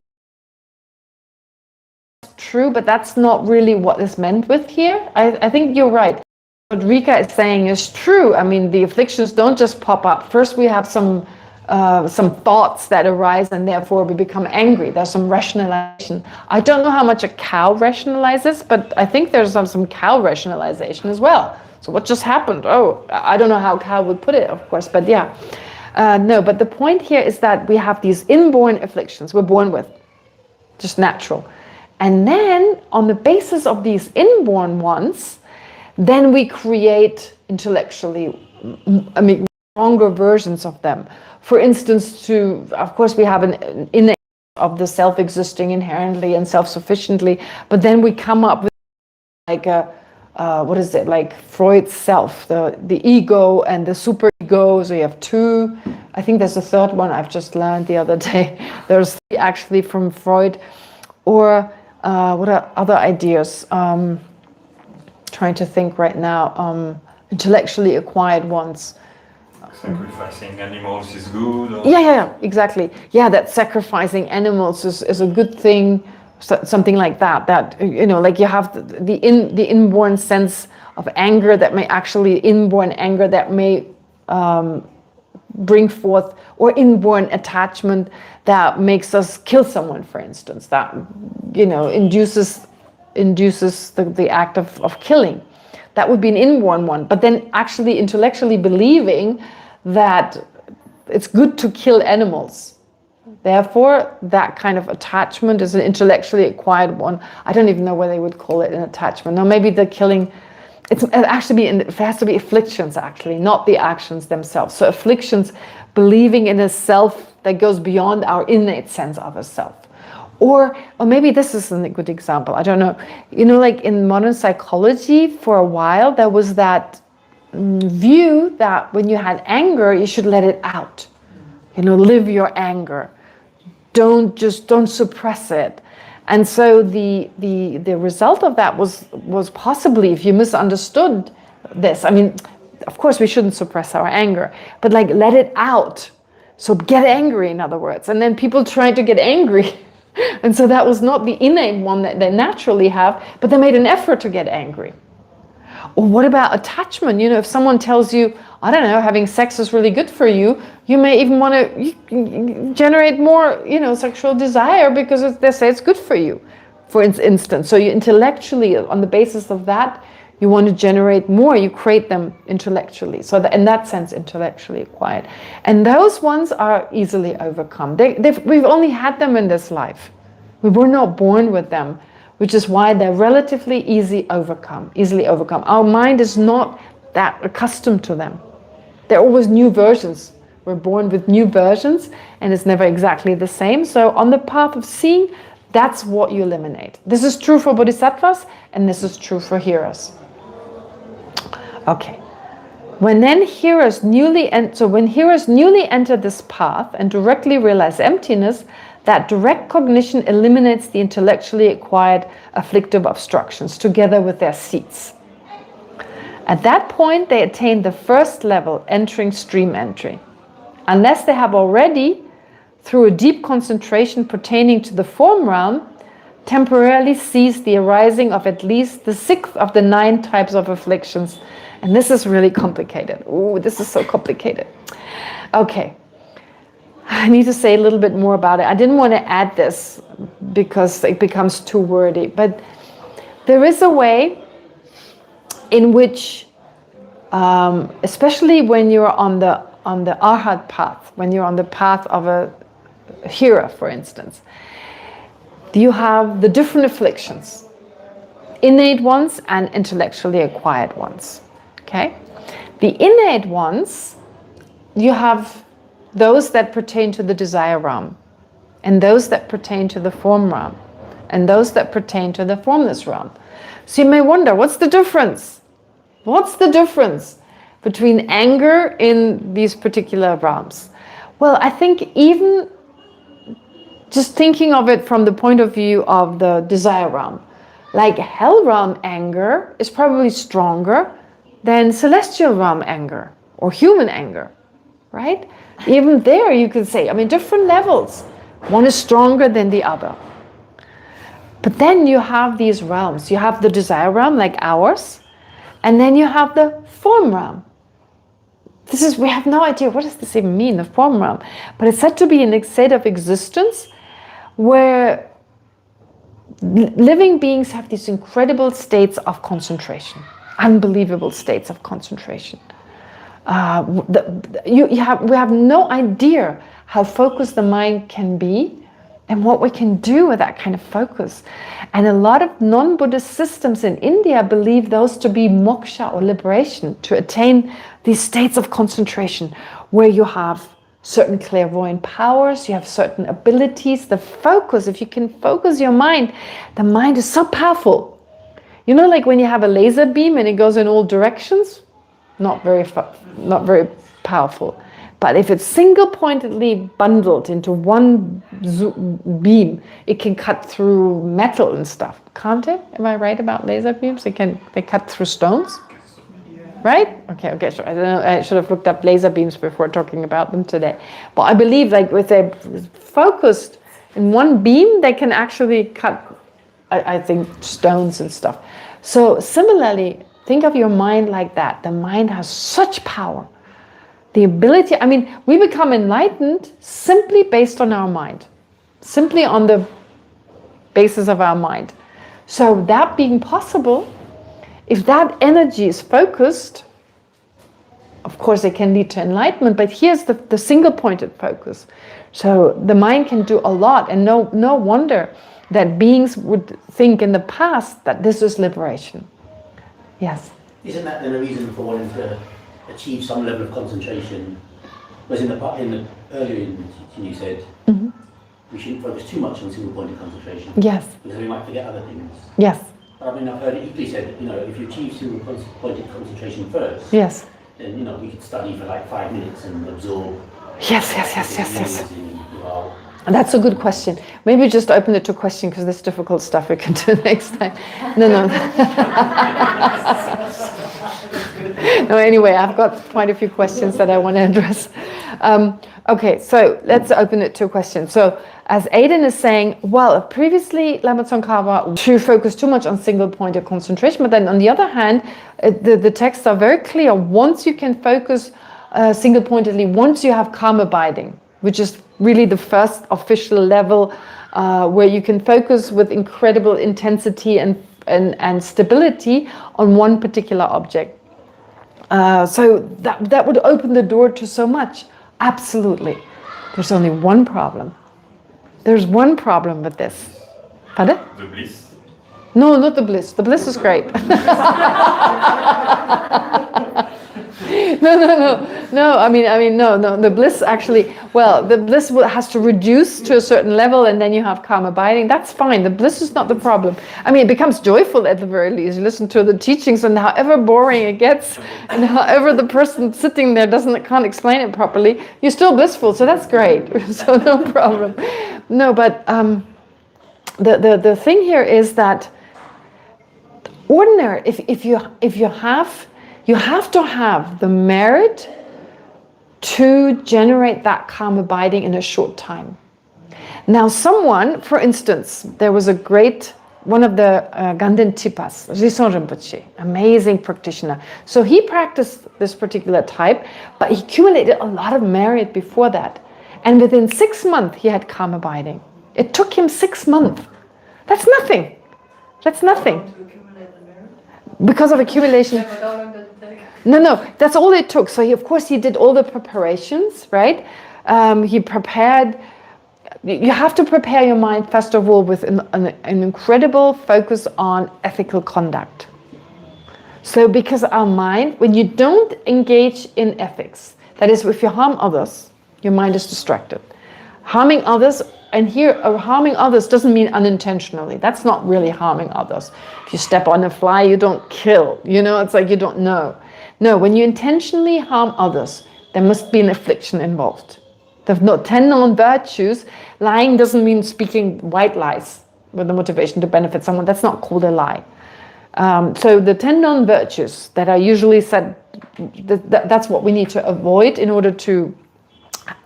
true, but that's not really what is meant with here. I think you're right. What Rika is saying is true. I mean, the afflictions don't just pop up. First, we have some thoughts that arise, and therefore we become angry. There's some rationalization. I don't know how much a cow rationalizes, but I think there's some cow rationalization as well. So what just happened? Oh, I don't know how a cow would put it, of course, but yeah. No, but the point here is that we have these inborn afflictions we're born with, just natural. And then on the basis of these inborn ones, then we create intellectually, stronger versions of them. For instance, of course, we have an innate of the self-existing inherently and self-sufficiently, but then we come up with like like Freud's self, the ego and the superego. So you have two. I think there's a third one I've just learned the other day. There's three actually from Freud. Or what are other ideas? Trying to think right now. Intellectually acquired ones. Sacrificing animals is good. Or... Yeah, exactly. Yeah, that sacrificing animals is a good thing. Something like that. That like you have the inborn sense of anger that may actually inborn anger that may bring forth, or inborn attachment that makes us kill someone, for instance. That induces the act of killing. That would be an inborn one. But then actually intellectually believing that it's good to kill animals. Therefore, that kind of attachment is an intellectually acquired one. I don't even know whether they would call it an attachment. No, maybe the killing, it has to be afflictions actually, not the actions themselves. So afflictions, believing in a self that goes beyond our innate sense of a self. Or maybe this is a good example, I don't know. Like in modern psychology, for a while, there was that view that when you had anger, you should let it out. Live your anger. Don't suppress it. And so the result of that was possibly, if you misunderstood this, I mean, of course we shouldn't suppress our anger, but like let it out. So get angry, in other words. And then people tried to get angry. And so that was not the innate one that they naturally have, but they made an effort to get angry. Or what about attachment? If someone tells you, I don't know, having sex is really good for you, you may even want to generate more, sexual desire because they say it's good for you, for instance. So you intellectually, on the basis of that, you want to generate more, you create them intellectually. So that, in that sense, intellectually acquired. And those ones are easily overcome. We've only had them in this life. We were not born with them, which is why they're relatively easily overcome. Our mind is not that accustomed to them. They're always new versions. We're born with new versions, and it's never exactly the same. So on the path of seeing, that's what you eliminate. This is true for bodhisattvas, and this is true for hearers. Okay. When hearers newly enter this path and directly realize emptiness, that direct cognition eliminates the intellectually acquired afflictive obstructions together with their seats. At that point, they attain the first level, entering stream entry. Unless they have already, through a deep concentration pertaining to the form realm, temporarily ceased the arising of at least the 6th of the 9 types of afflictions. And this is really complicated. Ooh, this is so complicated. Okay. I need to say a little bit more about it. I didn't want to add this because it becomes too wordy, but there is a way in which, especially when you're on the Arhat path, when you're on the path of a hearer, for instance, you have the different afflictions, innate ones and intellectually acquired ones. Okay, the innate ones, you have those that pertain to the desire realm, and those that pertain to the form realm, and those that pertain to the formless realm. So you may wonder, what's the difference? What's the difference between anger in these particular realms? Well, I think even just thinking of it from the point of view of the desire realm, like hell realm anger is probably stronger than celestial realm anger or human anger, right? Even there you could say, different levels. One is stronger than the other. But then you have these realms. You have the desire realm like ours, and then you have the form realm. We have no idea, what does this even mean, the form realm? But it's said to be a state of existence where living beings have these incredible states of concentration, unbelievable states of concentration. We have no idea how focused the mind can be and what we can do with that kind of focus. And a lot of non-Buddhist systems in India believe those to be moksha or liberation, to attain these states of concentration where you have certain clairvoyant powers, you have certain abilities. The focus, if you can focus your mind, the mind is so powerful. You know, like when you have a laser beam and it goes in all directions, not very powerful. But if it's single-pointedly bundled into one beam, it can cut through metal and stuff, can't it? Am I right about laser beams? They cut through stones, right? Okay. So I don't know. I should have looked up laser beams before talking about them today. But I believe, like, with a focused in one beam, they can actually cut, I think, stones and stuff. So similarly, think of your mind like that. The mind has such power. The ability, I mean, we become enlightened simply based on our mind, simply on the basis of our mind. So that being possible, if that energy is focused, of course it can lead to enlightenment, but here's the single-pointed focus. So the mind can do a lot, and no wonder that beings would think in the past that this is liberation. Yes? Isn't that then a reason for wanting to achieve some level of concentration? Whereas earlier in the teaching you said we shouldn't focus too much on single-pointed concentration. Yes. Because we might forget other things. Yes. But I mean, I've heard it equally said that, you know, if you achieve single-pointed concentration first, Yes. then, you know, we could study for like 5 minutes and absorb. Yes. And that's a good question. Maybe just open it to question, because there's difficult stuff we can do next time. No. No, anyway, I've got quite a few questions that I want to address. Okay, so let's open it to a question. So, as Aidan is saying, well, previously Lama Tsongkhapa to focus too much on single-pointed concentration, but then on the other hand, the texts are very clear. Once you can focus single-pointedly, once you have calm abiding, which is really the first official level where you can focus with incredible intensity and stability on one particular object. So that would open the door to so much. Absolutely. There's only one problem. There's one problem with this. Pardon? The bliss. No, not the bliss. The bliss is great. No. I mean, no. The bliss actually, the bliss has to reduce to a certain level, and then you have calm abiding. That's fine. The bliss is not the problem. I mean, it becomes joyful at the very least. You listen to the teachings, and however boring it gets, and however the person sitting there can't explain it properly, you're still blissful. So that's great. So no problem. No, but the thing here is that ordinary. If you have to have the merit to generate that calm abiding in a short time. Now someone, for instance, there was one of the Ganden Tipas, Rizon Rinpoche, amazing practitioner. So he practiced this particular type, but he accumulated a lot of merit before that. And within 6 months, he had calm abiding. It took him 6 months. That's nothing. Because of accumulation. No, that's all it took. So of course he did all the preparations, right? He prepared. You have to prepare your mind first of all with an incredible focus on ethical conduct. So because our mind, when you don't engage in ethics, that is, if you harm others, your mind is distracted. Harming others, and here harming others doesn't mean unintentionally. That's not really harming others. If you step on a fly, you don't kill. You know, it's like you don't know. No, when you intentionally harm others, there must be an affliction involved. The 10 non-virtues, lying doesn't mean speaking white lies with the motivation to benefit someone. That's not called a lie. So the 10 non-virtues that are usually said, that's what we need to avoid in order to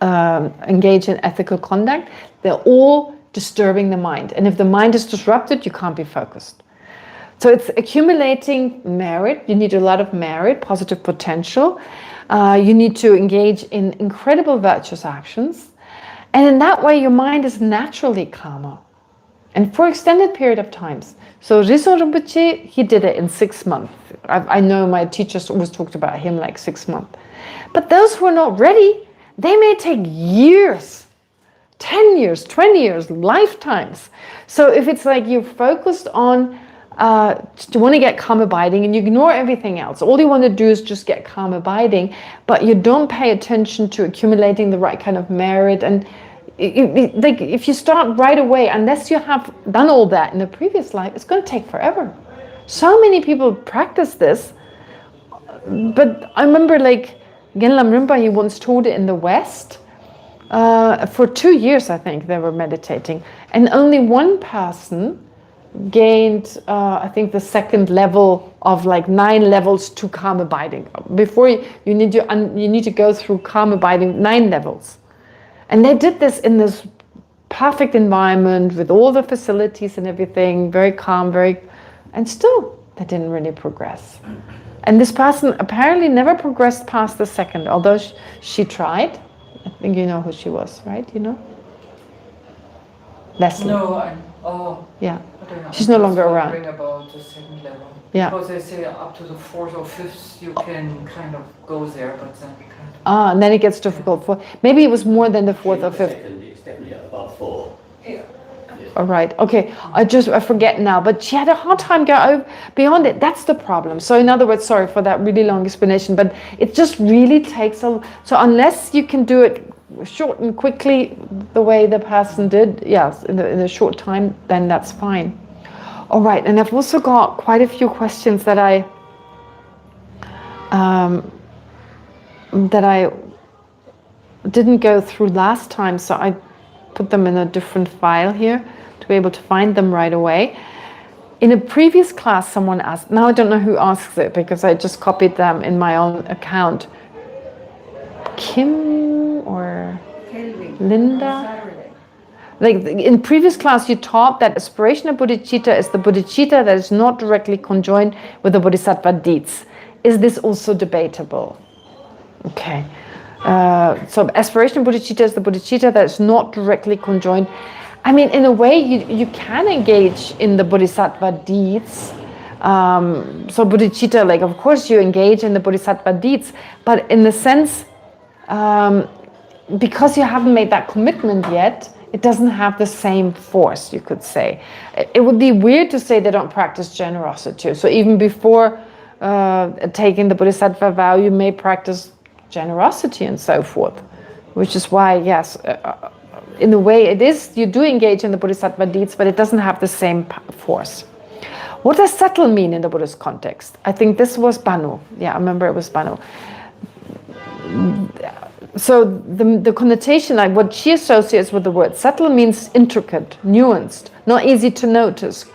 engage in ethical conduct. They're all disturbing the mind. And if the mind is disrupted, you can't be focused. So it's accumulating merit. You need a lot of merit, positive potential. You need to engage in incredible virtuous actions. And in that way, your mind is naturally calmer. And for extended period of times. So Rizon Rinpoche, he did it in 6 months. I know my teachers always talked about him like 6 months. But those who are not ready, they may take years 10 years, 20 years, lifetimes. So if it's like you're focused on you want to get calm abiding and you ignore everything else, all you want to do is just get calm abiding, but you don't pay attention to accumulating the right kind of merit, and like if you start right away, unless you have done all that in the previous life, it's going to take forever. So many people practice this, but I remember like Genlam Rinpoche, he once taught it in the West. For 2 years, I think, they were meditating, and only one person gained, I think, the second level of like 9 levels to calm abiding. Before you need to go through calm abiding 9 levels, and they did this in this perfect environment with all the facilities and everything, very calm, and still they didn't really progress. And this person apparently never progressed past the second, although she tried. I think you know who she was, right? You know? Leslie. No, yeah. I don't know. She's no longer around. About the second level. Yeah. Because they say up to the 4th or 5th you can kind of go there, but then you can't. And then it gets difficult for. Maybe it was more than the 4th or 5th. It's definitely about 4. Yeah. All right. Okay. I forget now. But she had a hard time going beyond it. That's the problem. So in other words, sorry for that really long explanation, but it just really takes so unless you can do it short and quickly the way the person did, yes, in a short time, then that's fine. All right. And I've also got quite a few questions that I didn't go through last time, so I put them in a different file here to be able to find them right away. In a previous class, someone asked, now I don't know who asks it because I just copied them in my own account. Kim or Linda? Like in previous class, you taught that aspirational bodhicitta is the bodhicitta that is not directly conjoined with the bodhisattva deeds. Is this also debatable? Okay. So aspirational bodhicitta is the bodhicitta that is not directly conjoined. I mean, in a way, you can engage in the bodhisattva deeds. So bodhicitta, like, of course you engage in the bodhisattva deeds, but in the sense, because you haven't made that commitment yet, it doesn't have the same force, you could say. It would be weird to say they don't practice generosity. So even before taking the bodhisattva vow, you may practice generosity and so forth, which is why, yes, in a way it is, you do engage in the bodhisattva deeds, but it doesn't have the same force. What does subtle mean in the Buddhist context? I think this was Banu. Yeah, I remember it was Banu. So the connotation, like what she associates with the word subtle, means intricate, nuanced, not easy to notice.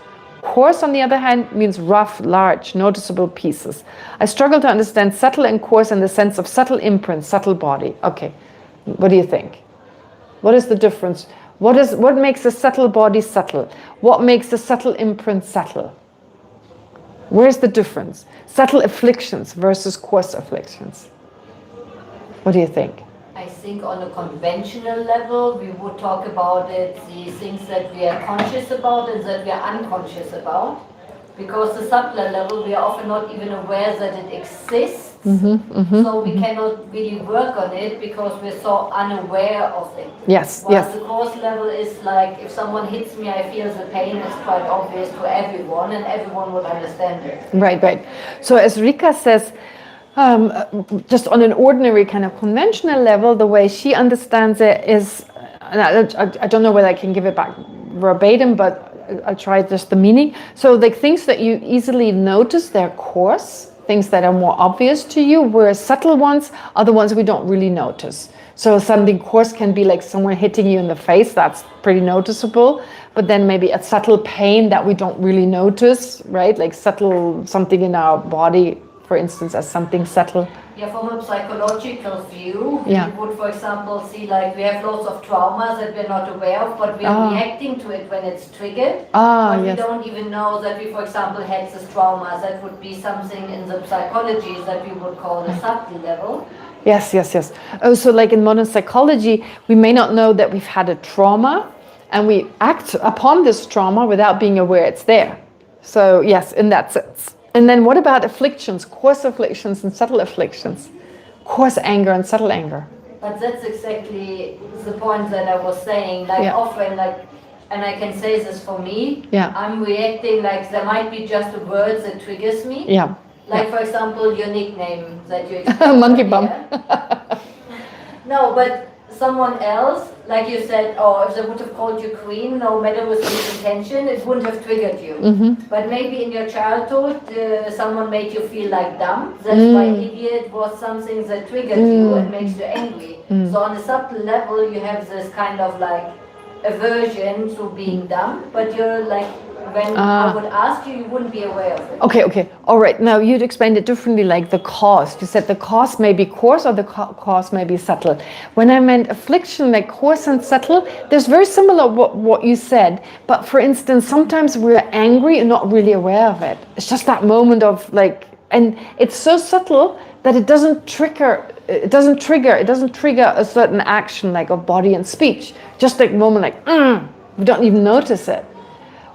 Coarse, on the other hand, means rough, large, noticeable pieces. I struggle to understand subtle and coarse in the sense of subtle imprint, subtle body. Okay, what do you think? What is the difference? What makes a subtle body subtle? What makes a subtle imprint subtle? Where's the difference? Subtle afflictions versus coarse afflictions. What do you think? I think on a conventional level, we would talk about it, the things that we are conscious about and that we are unconscious about. Because the subtler level, we are often not even aware that it exists. So we cannot really work on it because we're so unaware of it. Yes, While yes. the coarse level is like, if someone hits me, I feel the pain. It's quite obvious to everyone and everyone would understand it. Right, right. So as Rika says, just on an ordinary kind of conventional level, the way she understands it is, I don't know whether I can give it back verbatim, but I'll try just the meaning. So like things that you easily notice, they're coarse, things that are more obvious to you, whereas subtle ones are the ones we don't really notice. So something coarse can be like someone hitting you in the face, that's pretty noticeable, but then maybe a subtle pain that we don't really notice, right? Like subtle something in our body, for instance, as something subtle. Yeah, from a psychological view, Yeah. we would, for example, see like we have lots of traumas that we're not aware of, but we're reacting to it when it's triggered. But Yes. we don't even know that we, for example, had this trauma. That would be something in the psychology that we would call the subtle level. Yes, yes, yes. Oh, so like in modern psychology, we may not know that we've had a trauma, and we act upon this trauma without being aware it's there. So yes, in that sense. And then what about afflictions, coarse afflictions and subtle afflictions? Coarse anger and subtle anger. But that's exactly the point that I was saying. Like Yeah. often, like, and I can say this for me. Yeah. I'm reacting like there might be just a word that triggers me. Yeah. Like for example, your nickname that you Monkey bum. No, but someone else, like you said, oh, if they would have called you queen, no matter with good intention, it wouldn't have triggered you. But maybe in your childhood, someone made you feel like dumb. That's why idiot was something that triggered you and makes you angry. So on a subtle level, you have this kind of like aversion to being dumb, but you're like, when I would ask you, you wouldn't be aware of it. Okay. All right. Now you'd explained it differently, like the cause. You said the cause may be coarse or the cause may be subtle. When I meant affliction, like coarse and subtle, there's very similar what you said. But for instance, sometimes we're angry and not really aware of it. It's just that moment of like, and it's so subtle that it doesn't trigger a certain action like of body and speech. Just like a moment like, we don't even notice it.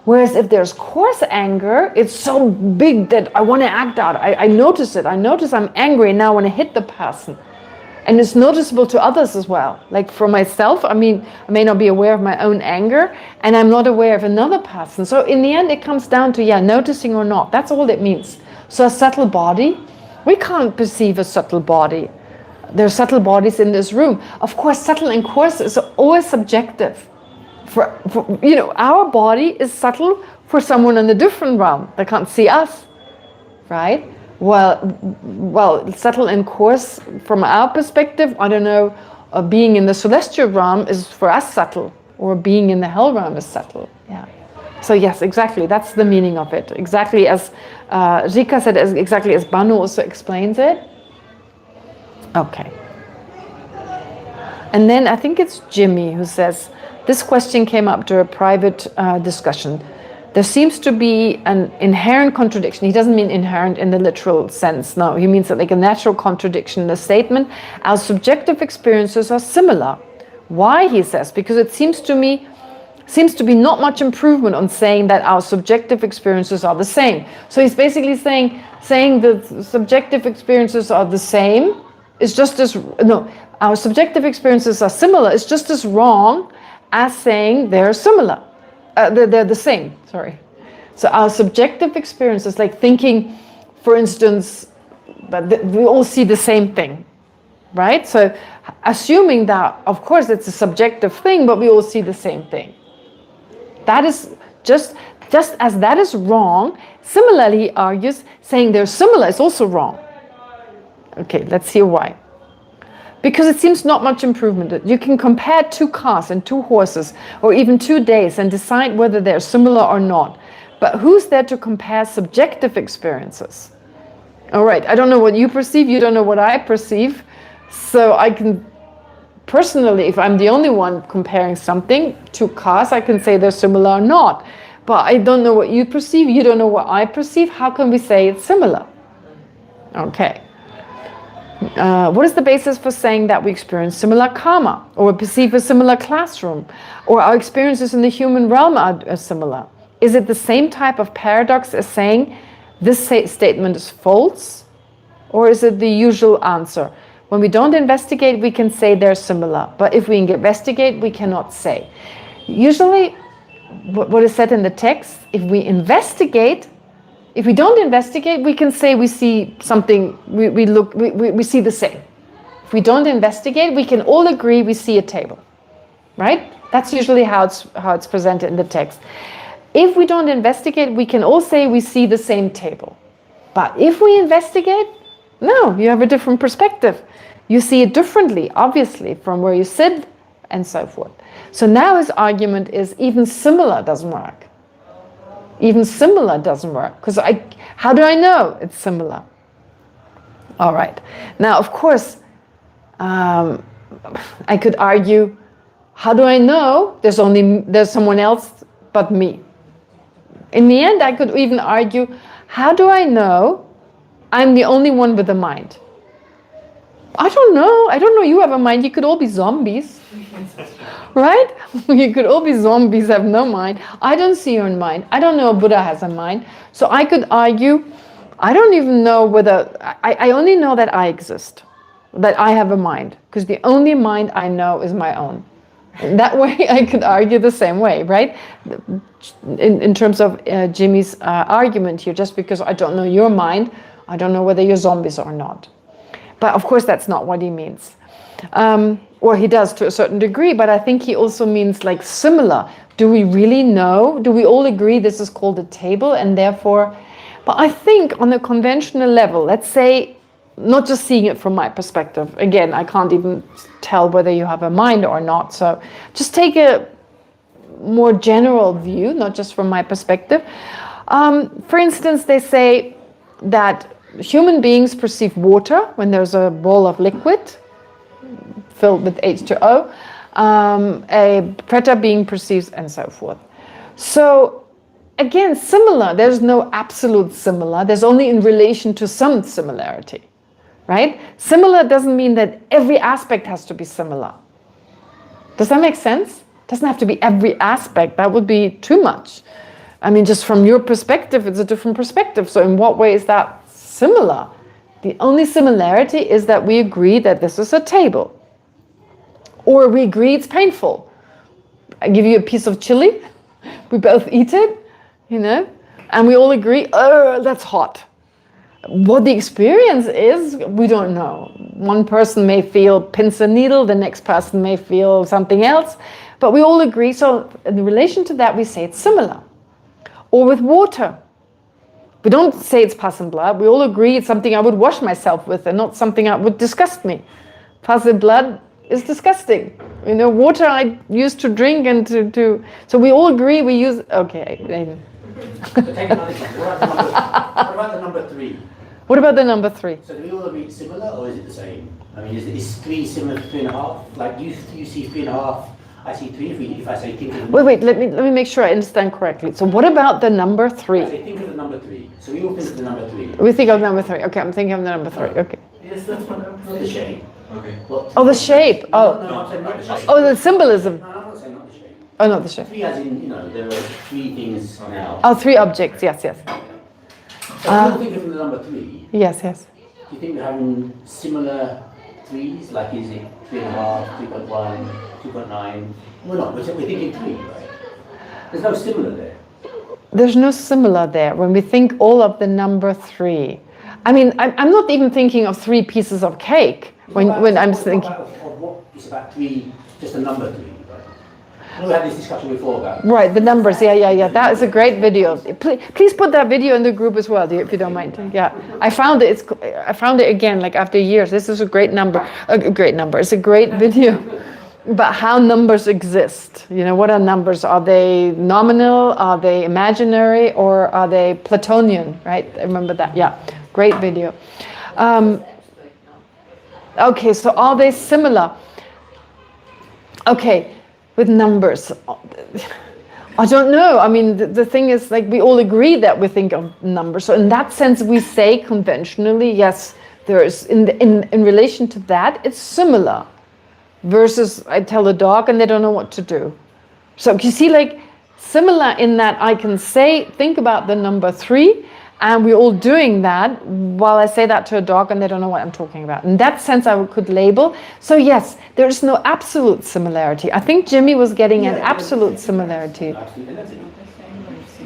Whereas if there's coarse anger, it's so big that I want to act out. I notice it. I notice I'm angry and now I want to hit the person. And it's noticeable to others as well. Like for myself, I mean, I may not be aware of my own anger and I'm not aware of another person. So in the end, it comes down to, noticing or not. That's all it means. So a subtle body, we can't perceive a subtle body. There are subtle bodies in this room. Of course, subtle and coarse is always subjective. For our body is subtle for someone in a different realm that can't see us, right? Well, subtle and coarse from our perspective, I don't know, being in the celestial realm is for us subtle, or being in the hell realm is subtle. Yeah. So yes, exactly, that's the meaning of it. Exactly as Rika said, exactly as Banu also explains it. Okay. And then I think it's Jimmy who says, this question came up during a private discussion. There seems to be an inherent contradiction. He doesn't mean inherent in the literal sense. No, he means that like a natural contradiction in the statement. Our subjective experiences are similar. Why, he says? Because it seems to be not much improvement on saying that our subjective experiences are the same. So he's basically saying that subjective experiences are the same is just as, no, our subjective experiences are similar. It's just as wrong as saying they're similar. They're the same, sorry. So our subjective experiences, like thinking, for instance, that we all see the same thing, right? So assuming that, of course, it's a subjective thing, but we all see the same thing. That is just as that is wrong, similarly, he argues, saying they're similar is also wrong. Okay, let's hear why. Because it seems not much improvement. You can compare two cars and two horses, or even 2 days, and decide whether they're similar or not. But who's there to compare subjective experiences? All right, I don't know what you perceive, you don't know what I perceive. So I can, personally, if I'm the only one comparing something, two cars, I can say they're similar or not. But I don't know what you perceive, you don't know what I perceive. How can we say it's similar? Okay. What is the basis for saying that we experience similar karma, or perceive a similar classroom, or our experiences in the human realm are similar? Is it the same type of paradox as saying this statement is false, or is it the usual answer? When we don't investigate, we can say they're similar, but if we investigate, we cannot say. Usually, what is said in the text, if we investigate, if we don't investigate, we can say we see something, we see the same. If we don't investigate, we can all agree we see a table, right? That's usually how it's presented in the text. If we don't investigate, we can all say we see the same table. But if we investigate, no, you have a different perspective. You see it differently, obviously, from where you sit and so forth. So now his argument is even similar doesn't work. Even similar doesn't work, because how do I know it's similar? All right. Now, of course, I could argue, how do I know there's someone else but me? In the end, I could even argue, how do I know I'm the only one with a mind? I don't know you have a mind. You could all be zombies. Right? You could all be zombies, have no mind. I don't see your mind. I don't know Buddha has a mind. So I could argue, I don't even know whether, I only know that I exist. that I have a mind, because the only mind I know is my own. That way I could argue the same way, right? In terms of Jimmy's argument here, just because I don't know your mind, I don't know whether you're zombies or not. But of course that's not what he means. Or he does to a certain degree, but I think he also means like similar. Do we really know? Do we all agree this is called a table and therefore... But I think on a conventional level, let's say, not just seeing it from my perspective. Again, I can't even tell whether you have a mind or not. So just take a more general view, not just from my perspective. For instance, they say that human beings perceive water when there's a ball of liquid filled with H2O. A predator being perceived and so forth. So again, similar. There's no absolute similar. There's only in relation to some similarity. Right? Similar doesn't mean that every aspect has to be similar. Does that make sense? Doesn't have to be every aspect. That would be too much. I mean, just from your perspective, it's a different perspective. So in what way is that similar? The only similarity is that we agree that this is a table. Or we agree it's painful. I give you a piece of chili. We both eat it, and we all agree, oh, that's hot. What the experience is, we don't know. One person may feel pins and needle, the next person may feel something else, but we all agree. So in relation to that, we say it's similar. Or with water. We don't say it's pus and blood. We all agree it's something I would wash myself with and not something that would disgust me. Pus and blood is disgusting. Water I used to drink and to so we all agree we use, okay. So take another example. What about the number 3? What about the number 3? So do we all agree it's similar or is it the same? I mean, is 3 similar to 3.5? Like you see 3.5, I see 3. If I say think of... Wait, let me make sure I understand correctly. So what about the number 3? I say think of the number 3. So we all think of the number 3. We think of number 3. Okay, I'm thinking of the number 3. Okay. Yes, that's what I'm the shape. Okay. What? Oh, the shape. Oh. No, I'm saying not the shape. Oh, the symbolism. No, I'm not saying not the shape. Oh, not the shape. 3 as in, there are 3 things now. Oh, 3 objects. Yes. So if you think of the number 3, Yes. do you think we're having similar 3s? Like is it 3.5, 3.1, 2.9? We're not. We're thinking 3, right? There's no similar there. There's no similar there when we think all of the number 3. I mean, I'm not even thinking of 3 pieces of cake when I'm thinking. It's about 3, just a number 3, right? We had this discussion before about. Right, the numbers. Yeah. That is a great video. Please put that video in the group as well, if you don't mind. Yeah, I found it. I found it again, like after years. This is a great number. It's a great video. But how numbers exist. What are numbers? Are they nominal? Are they imaginary? Or are they Platonian? Right? I remember that. Yeah, great video. Okay, so are they similar? Okay, with numbers. I don't know. I mean, the thing is, like, we all agree that we think of numbers. So in that sense, we say conventionally, yes, there is, in relation to that, it's similar. Versus I tell a dog and they don't know what to do. So you see, like, similar in that I can think about the number 3, and we're all doing that while I say that to a dog and they don't know what I'm talking about. In that sense, I could label. So yes, there is no absolute similarity. I think Jimmy was getting an absolute similarity.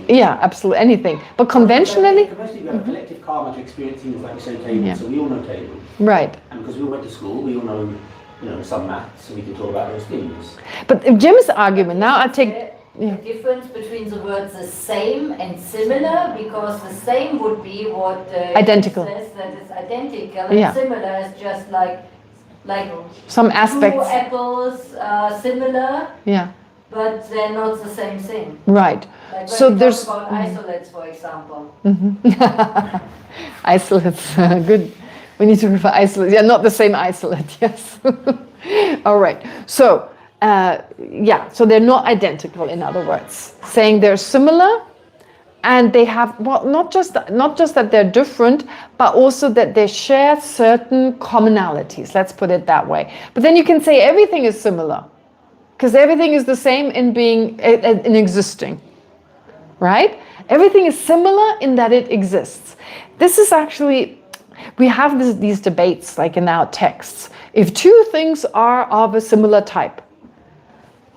Yeah, absolute anything. But conventionally, Conventionally, we have a collective karma to experience things like you say tables. So we all know tables. right. And because we all went to school, we all know some maths, so we can talk about those things. But if Jim's argument, now I take... The difference between the words the same and similar, because the same would be what identical says that it's identical, and similar is just like some aspects. 2 apples are similar, but they're not the same thing. Right. Like so when there's talk about isolates, for example. Isolates, good. We need to refer isolates. Yeah, not the same isolate. Yes. All right. So. So they're not identical, in other words, saying they're similar, and they have not just that they're different, but also that they share certain commonalities. Let's put it that way. But then you can say everything is similar, because everything is the same in being in existing, right? Everything is similar in that it exists. This is actually, we have these debates like in our texts. If two things are of a similar type,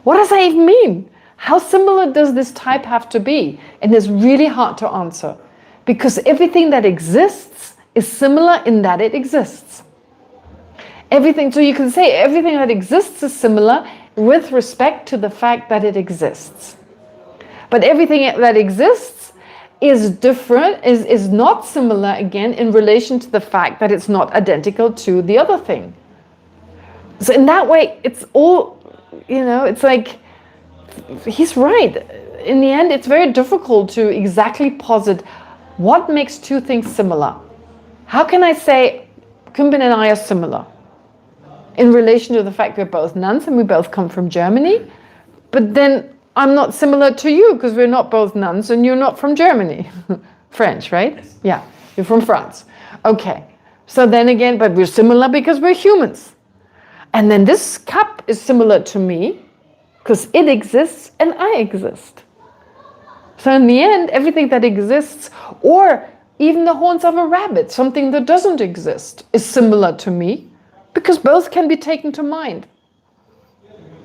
what does that even mean? How similar does this type have to be? And it's really hard to answer because everything that exists is similar in that it exists. Everything, so you can say everything that exists is similar with respect to the fact that it exists. But everything that exists is different, is not similar again in relation to the fact that it's not identical to the other thing. So in that way, it's all, it's like, he's right. In the end, it's very difficult to exactly posit what makes two things similar. How can I say Kumbin and I are similar in relation to the fact we're both nuns and we both come from Germany, but then I'm not similar to you because we're not both nuns and you're not from Germany. French, right? Yes. Yeah, you're from France. Okay, so then again, but we're similar because we're humans. And then this cup is similar to me because it exists and I exist. So in the end, everything that exists, or even the horns of a rabbit, something that doesn't exist, is similar to me because both can be taken to mind.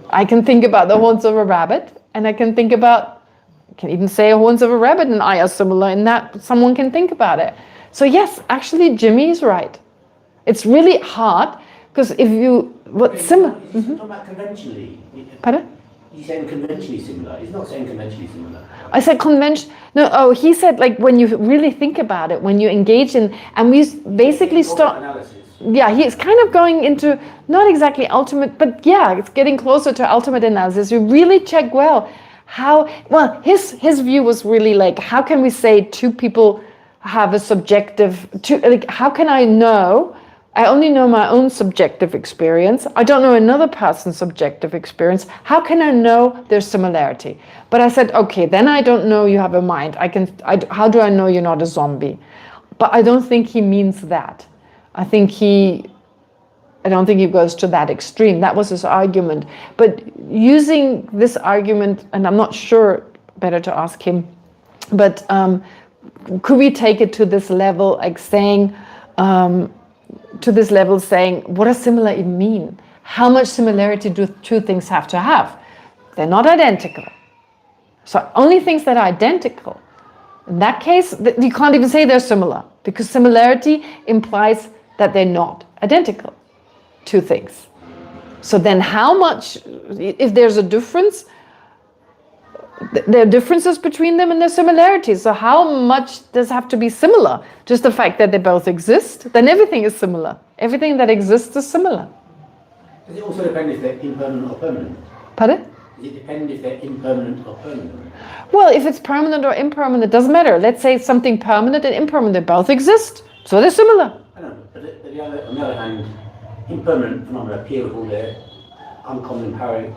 I can think about the horns of a rabbit, and I can even say horns of a rabbit and I are similar in that someone can think about it. So yes, actually Jimmy is right. It's really hard because if you, what's similar? He's talking about conventionally. Pardon? He's saying conventionally similar. He's not saying conventionally similar. I said convention. No, he said like when you really think about it, when you engage in, and we basically start. Analysis. Yeah, he's kind of going into not exactly ultimate, but yeah, it's getting closer to ultimate analysis. You really check his view was really like, how can we say two people have a subjective, how can I know? I only know my own subjective experience. I don't know another person's subjective experience. How can I know there's similarity? But I said, okay, then I don't know you have a mind. How do I know you're not a zombie? But I don't think he means that. I don't think he goes to that extreme. That was his argument. But using this argument, and I'm not sure, better to ask him, but could we take it to this level, like saying, what does similar even mean? How much similarity do two things have to have? They're not identical. So only things that are identical. In that case, you can't even say they're similar, because similarity implies that they're not identical, two things. So then how much, if there's a difference, there are differences between them and there's similarities. So how much does have to be similar? Just the fact that they both exist, then everything is similar. Everything that exists is similar. Does it also depend if they're impermanent or permanent? Pardon? Does it depend if they're impermanent or permanent? Well, if it's permanent or impermanent, it doesn't matter. Let's say something permanent and impermanent, they both exist. So they're similar. I don't know, but on the other hand, impermanent phenomena appear with all their uncommon empowering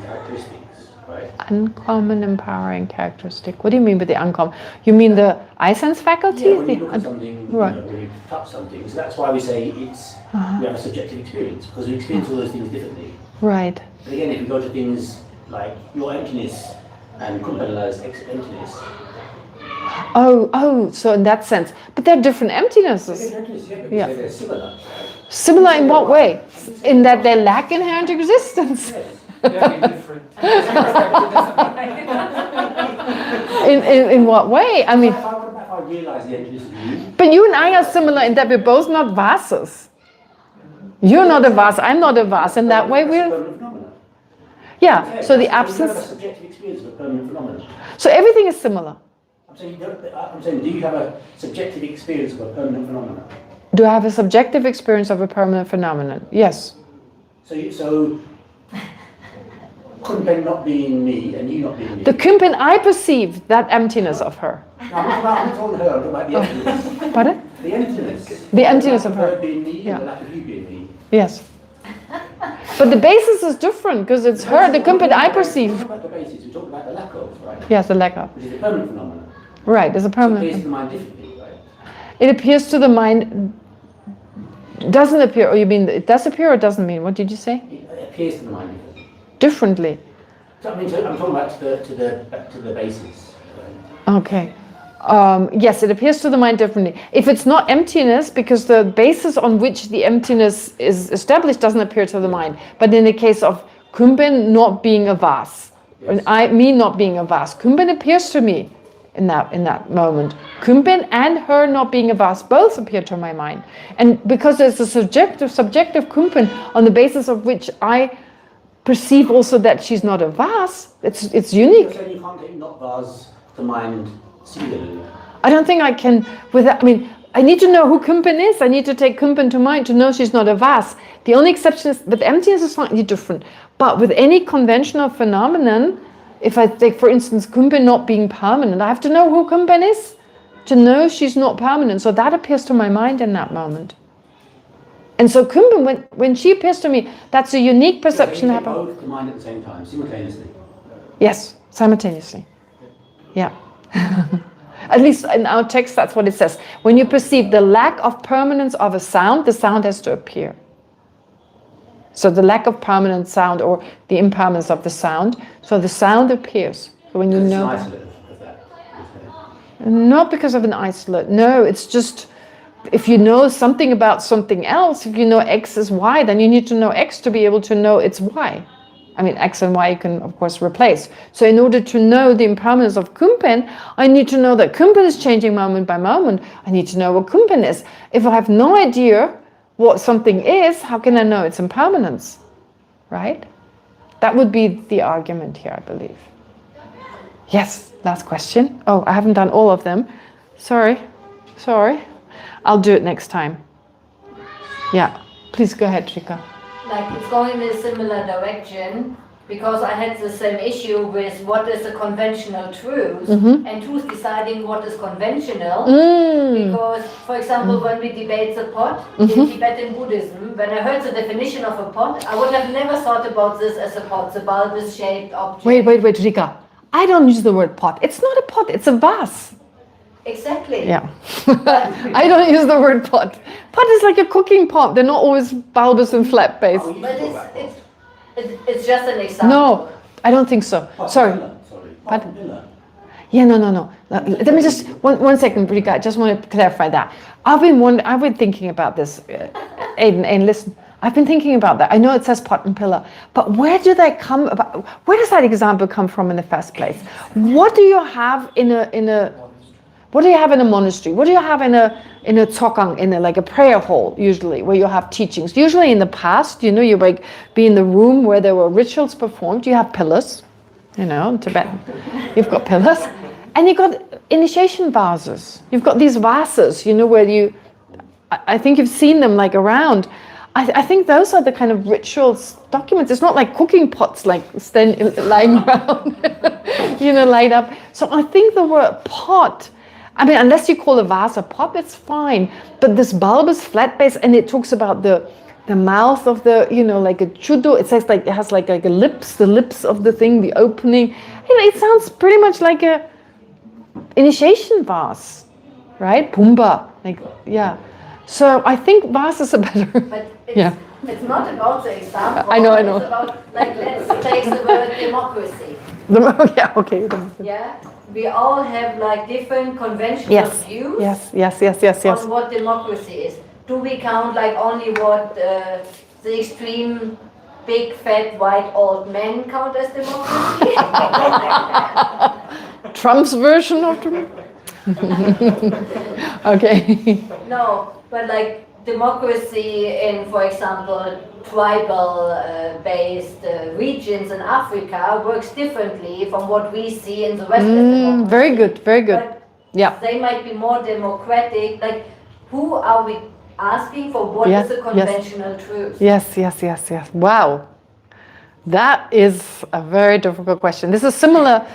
characteristics, right? Uncommon empowering characteristic. What do you mean by the uncommon? You mean the eye sense faculty? Yeah, when you look at something, right. When you touch something, so that's why we say we have a subjective experience, because we experience all those things differently. Right. But again, if you go to things like your emptiness and Kumbhala's emptiness. Oh, so in that sense. But they're different emptinesses. Yeah. They're similar. Similar in what way? In that they lack inherent existence. Very different. in what way? I mean, If I realize the emptiness of you. but you and I are similar in that we're both not vases. You're not a vase, I'm not a vase. In that way, we're... Yeah, so the absence... You have a subjective experience of a permanent phenomenon. So everything is similar. I'm saying, do you have a subjective experience of a permanent phenomenon? Do I have a subjective experience of a permanent phenomenon? Yes. So Kunpen not being me and you not being me. The Kumbin, I perceive that emptiness of her. No, I'm not talking her, I'm talking about the emptiness. Pardon? The emptiness. The emptiness of her. Being me Yeah. and the lack of you being me. Yes. But the basis is different because it's her, the Kumbin I perceive. We talk about the basis, we talk about the lack of, right? Yes, the lack of. Which is a permanent phenomenon. Right, there's a So it permanent. appears to the mind differently, right? It appears to the mind, doesn't appear, or you mean it does appear or doesn't mean? What did you say? It appears to the mind differently. Differently. So, I'm talking about to the basis. Right? Okay. Yes, it appears to the mind differently. If it's not emptiness, because the basis on which the emptiness is established doesn't appear to the mind. But in the case of Kumpen not being a vase, and me not being a vase, Kumpen appears to me in that moment. Kumpen and her not being a vase both appear to my mind. And because there's a subjective Kumpen on the basis of which I perceive also that she's not a vase, it's unique. So you can't take not vase to mind singularly. I don't think I can, I need to know who Kumpen is. I need to take Kumpen to mind to know she's not a vase. The only exception is, with emptiness is slightly different. But with any conventional phenomenon, if I take, for instance, Kumpen not being permanent, I have to know who Kumpen is to know she's not permanent. So that appears to my mind in that moment. And so Kumpen, when she appears to me, that's a unique perception. So you take both to mind at the same time, simultaneously? Yes, simultaneously. Yeah. At least in our text, that's what it says. When you perceive the lack of permanence of a sound, the sound has to appear. So the lack of permanent sound or the impermanence of the sound, so the sound appears. So when you know that. Isolate of that. Not because of an isolate. No, it's just if you know something about something else, if you know X is Y, then you need to know X to be able to know it's Y. X and Y you can, of course, replace. So in order to know the impermanence of Kumpen, I need to know that Kumpen is changing moment by moment. I need to know what Kumpen is. If I have no idea what something is, how can I know its impermanence? Right? That would be the argument here, I believe. Yes, last question. Oh, I haven't done all of them. Sorry. I'll do it next time. Yeah, please go ahead, Trika. Like it's going in a similar direction, because I had the same issue with what is a conventional truth and who's deciding what is conventional. Because, for example, when we debate the pot in Tibetan Buddhism, when I heard the definition of a pot, I would have never thought about this as a pot, the bulbous shaped object. Wait, Rika. I don't use the word pot. It's not a pot, it's a vase. Exactly. Yeah. I don't use the word pot. Pot is like a cooking pot. They're not always bulbous and flat based. But it's just an example. No, I don't think so. Sorry. Yeah, no. Let me just one second, Rika. I just want to clarify that. I've been thinking about this, Aiden, listen. I've been thinking about that. I know it says pot and pillar, but where does that example come from in the first place? What do you have in a What do you have in a monastery? What do you have in a tsokang, like a prayer hall, usually, where you have teachings? Usually in the past, you be in the room where there were rituals performed. You have pillars, in Tibetan. You've got pillars. And you've got initiation vases. You've got these vases, where I think you've seen them around. I think those are the kind of rituals documents. It's not like cooking pots lying around, laid up. So I think the word pot, unless you call a vase a pot, it's fine. But this bulbous flat base, and it talks about the mouth of the, like a chudo. It says it has like a lips, the lips of the thing, the opening. It sounds pretty much like a initiation vase, right? Pumba, yeah. So I think vases are better. But it's not about the example. I know. It's about, let's take the word democracy. Yeah, okay. Yeah, we all have different conventional views. Yes. On what democracy is. Do we count only what the extreme big fat white old men count as democracy? Trump's version of democracy. Okay. No, but democracy in, for example, tribal based regions in Africa works differently from what we see in the Western democracy. Very good. But yeah. They might be more democratic. Who are we asking for? What is a conventional truth? Yes. Wow. That is a very difficult question. This is similar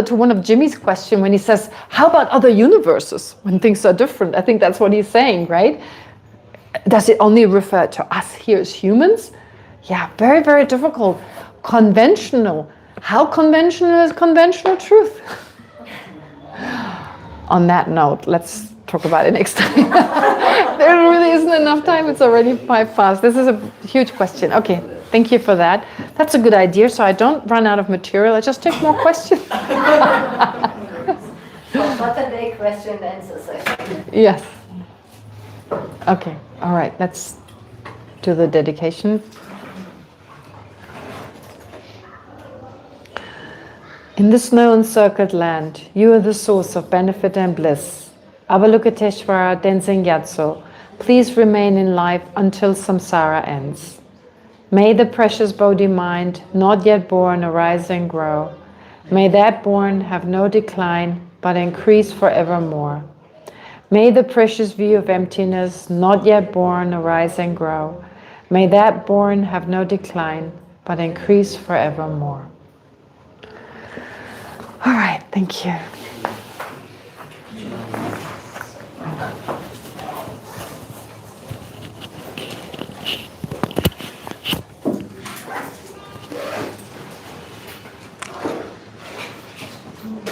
to one of Jimmy's question when he says, how about other universes when things are different? I think that's what he's saying, right? Does it only refer to us here as humans? Yeah, very, very difficult. Conventional. How conventional is conventional truth? On that note, let's talk about it next time. There really isn't enough time. It's already 5 past. This is a huge question. Okay, thank you for that. That's a good idea. So I don't run out of material. I just take more questions. Saturday question and answer session. Yes. Okay, all right, let's do the dedication. In the snow-encircled land, you are the source of benefit and bliss. Avalokiteshvara Denzin Gyatso, please remain in life until samsara ends. May the precious Bodhi mind, not yet born, arise and grow. May that born have no decline, but increase forevermore. May the precious view of emptiness, not yet born, arise and grow. May that born have no decline, but increase forevermore. All right, thank you.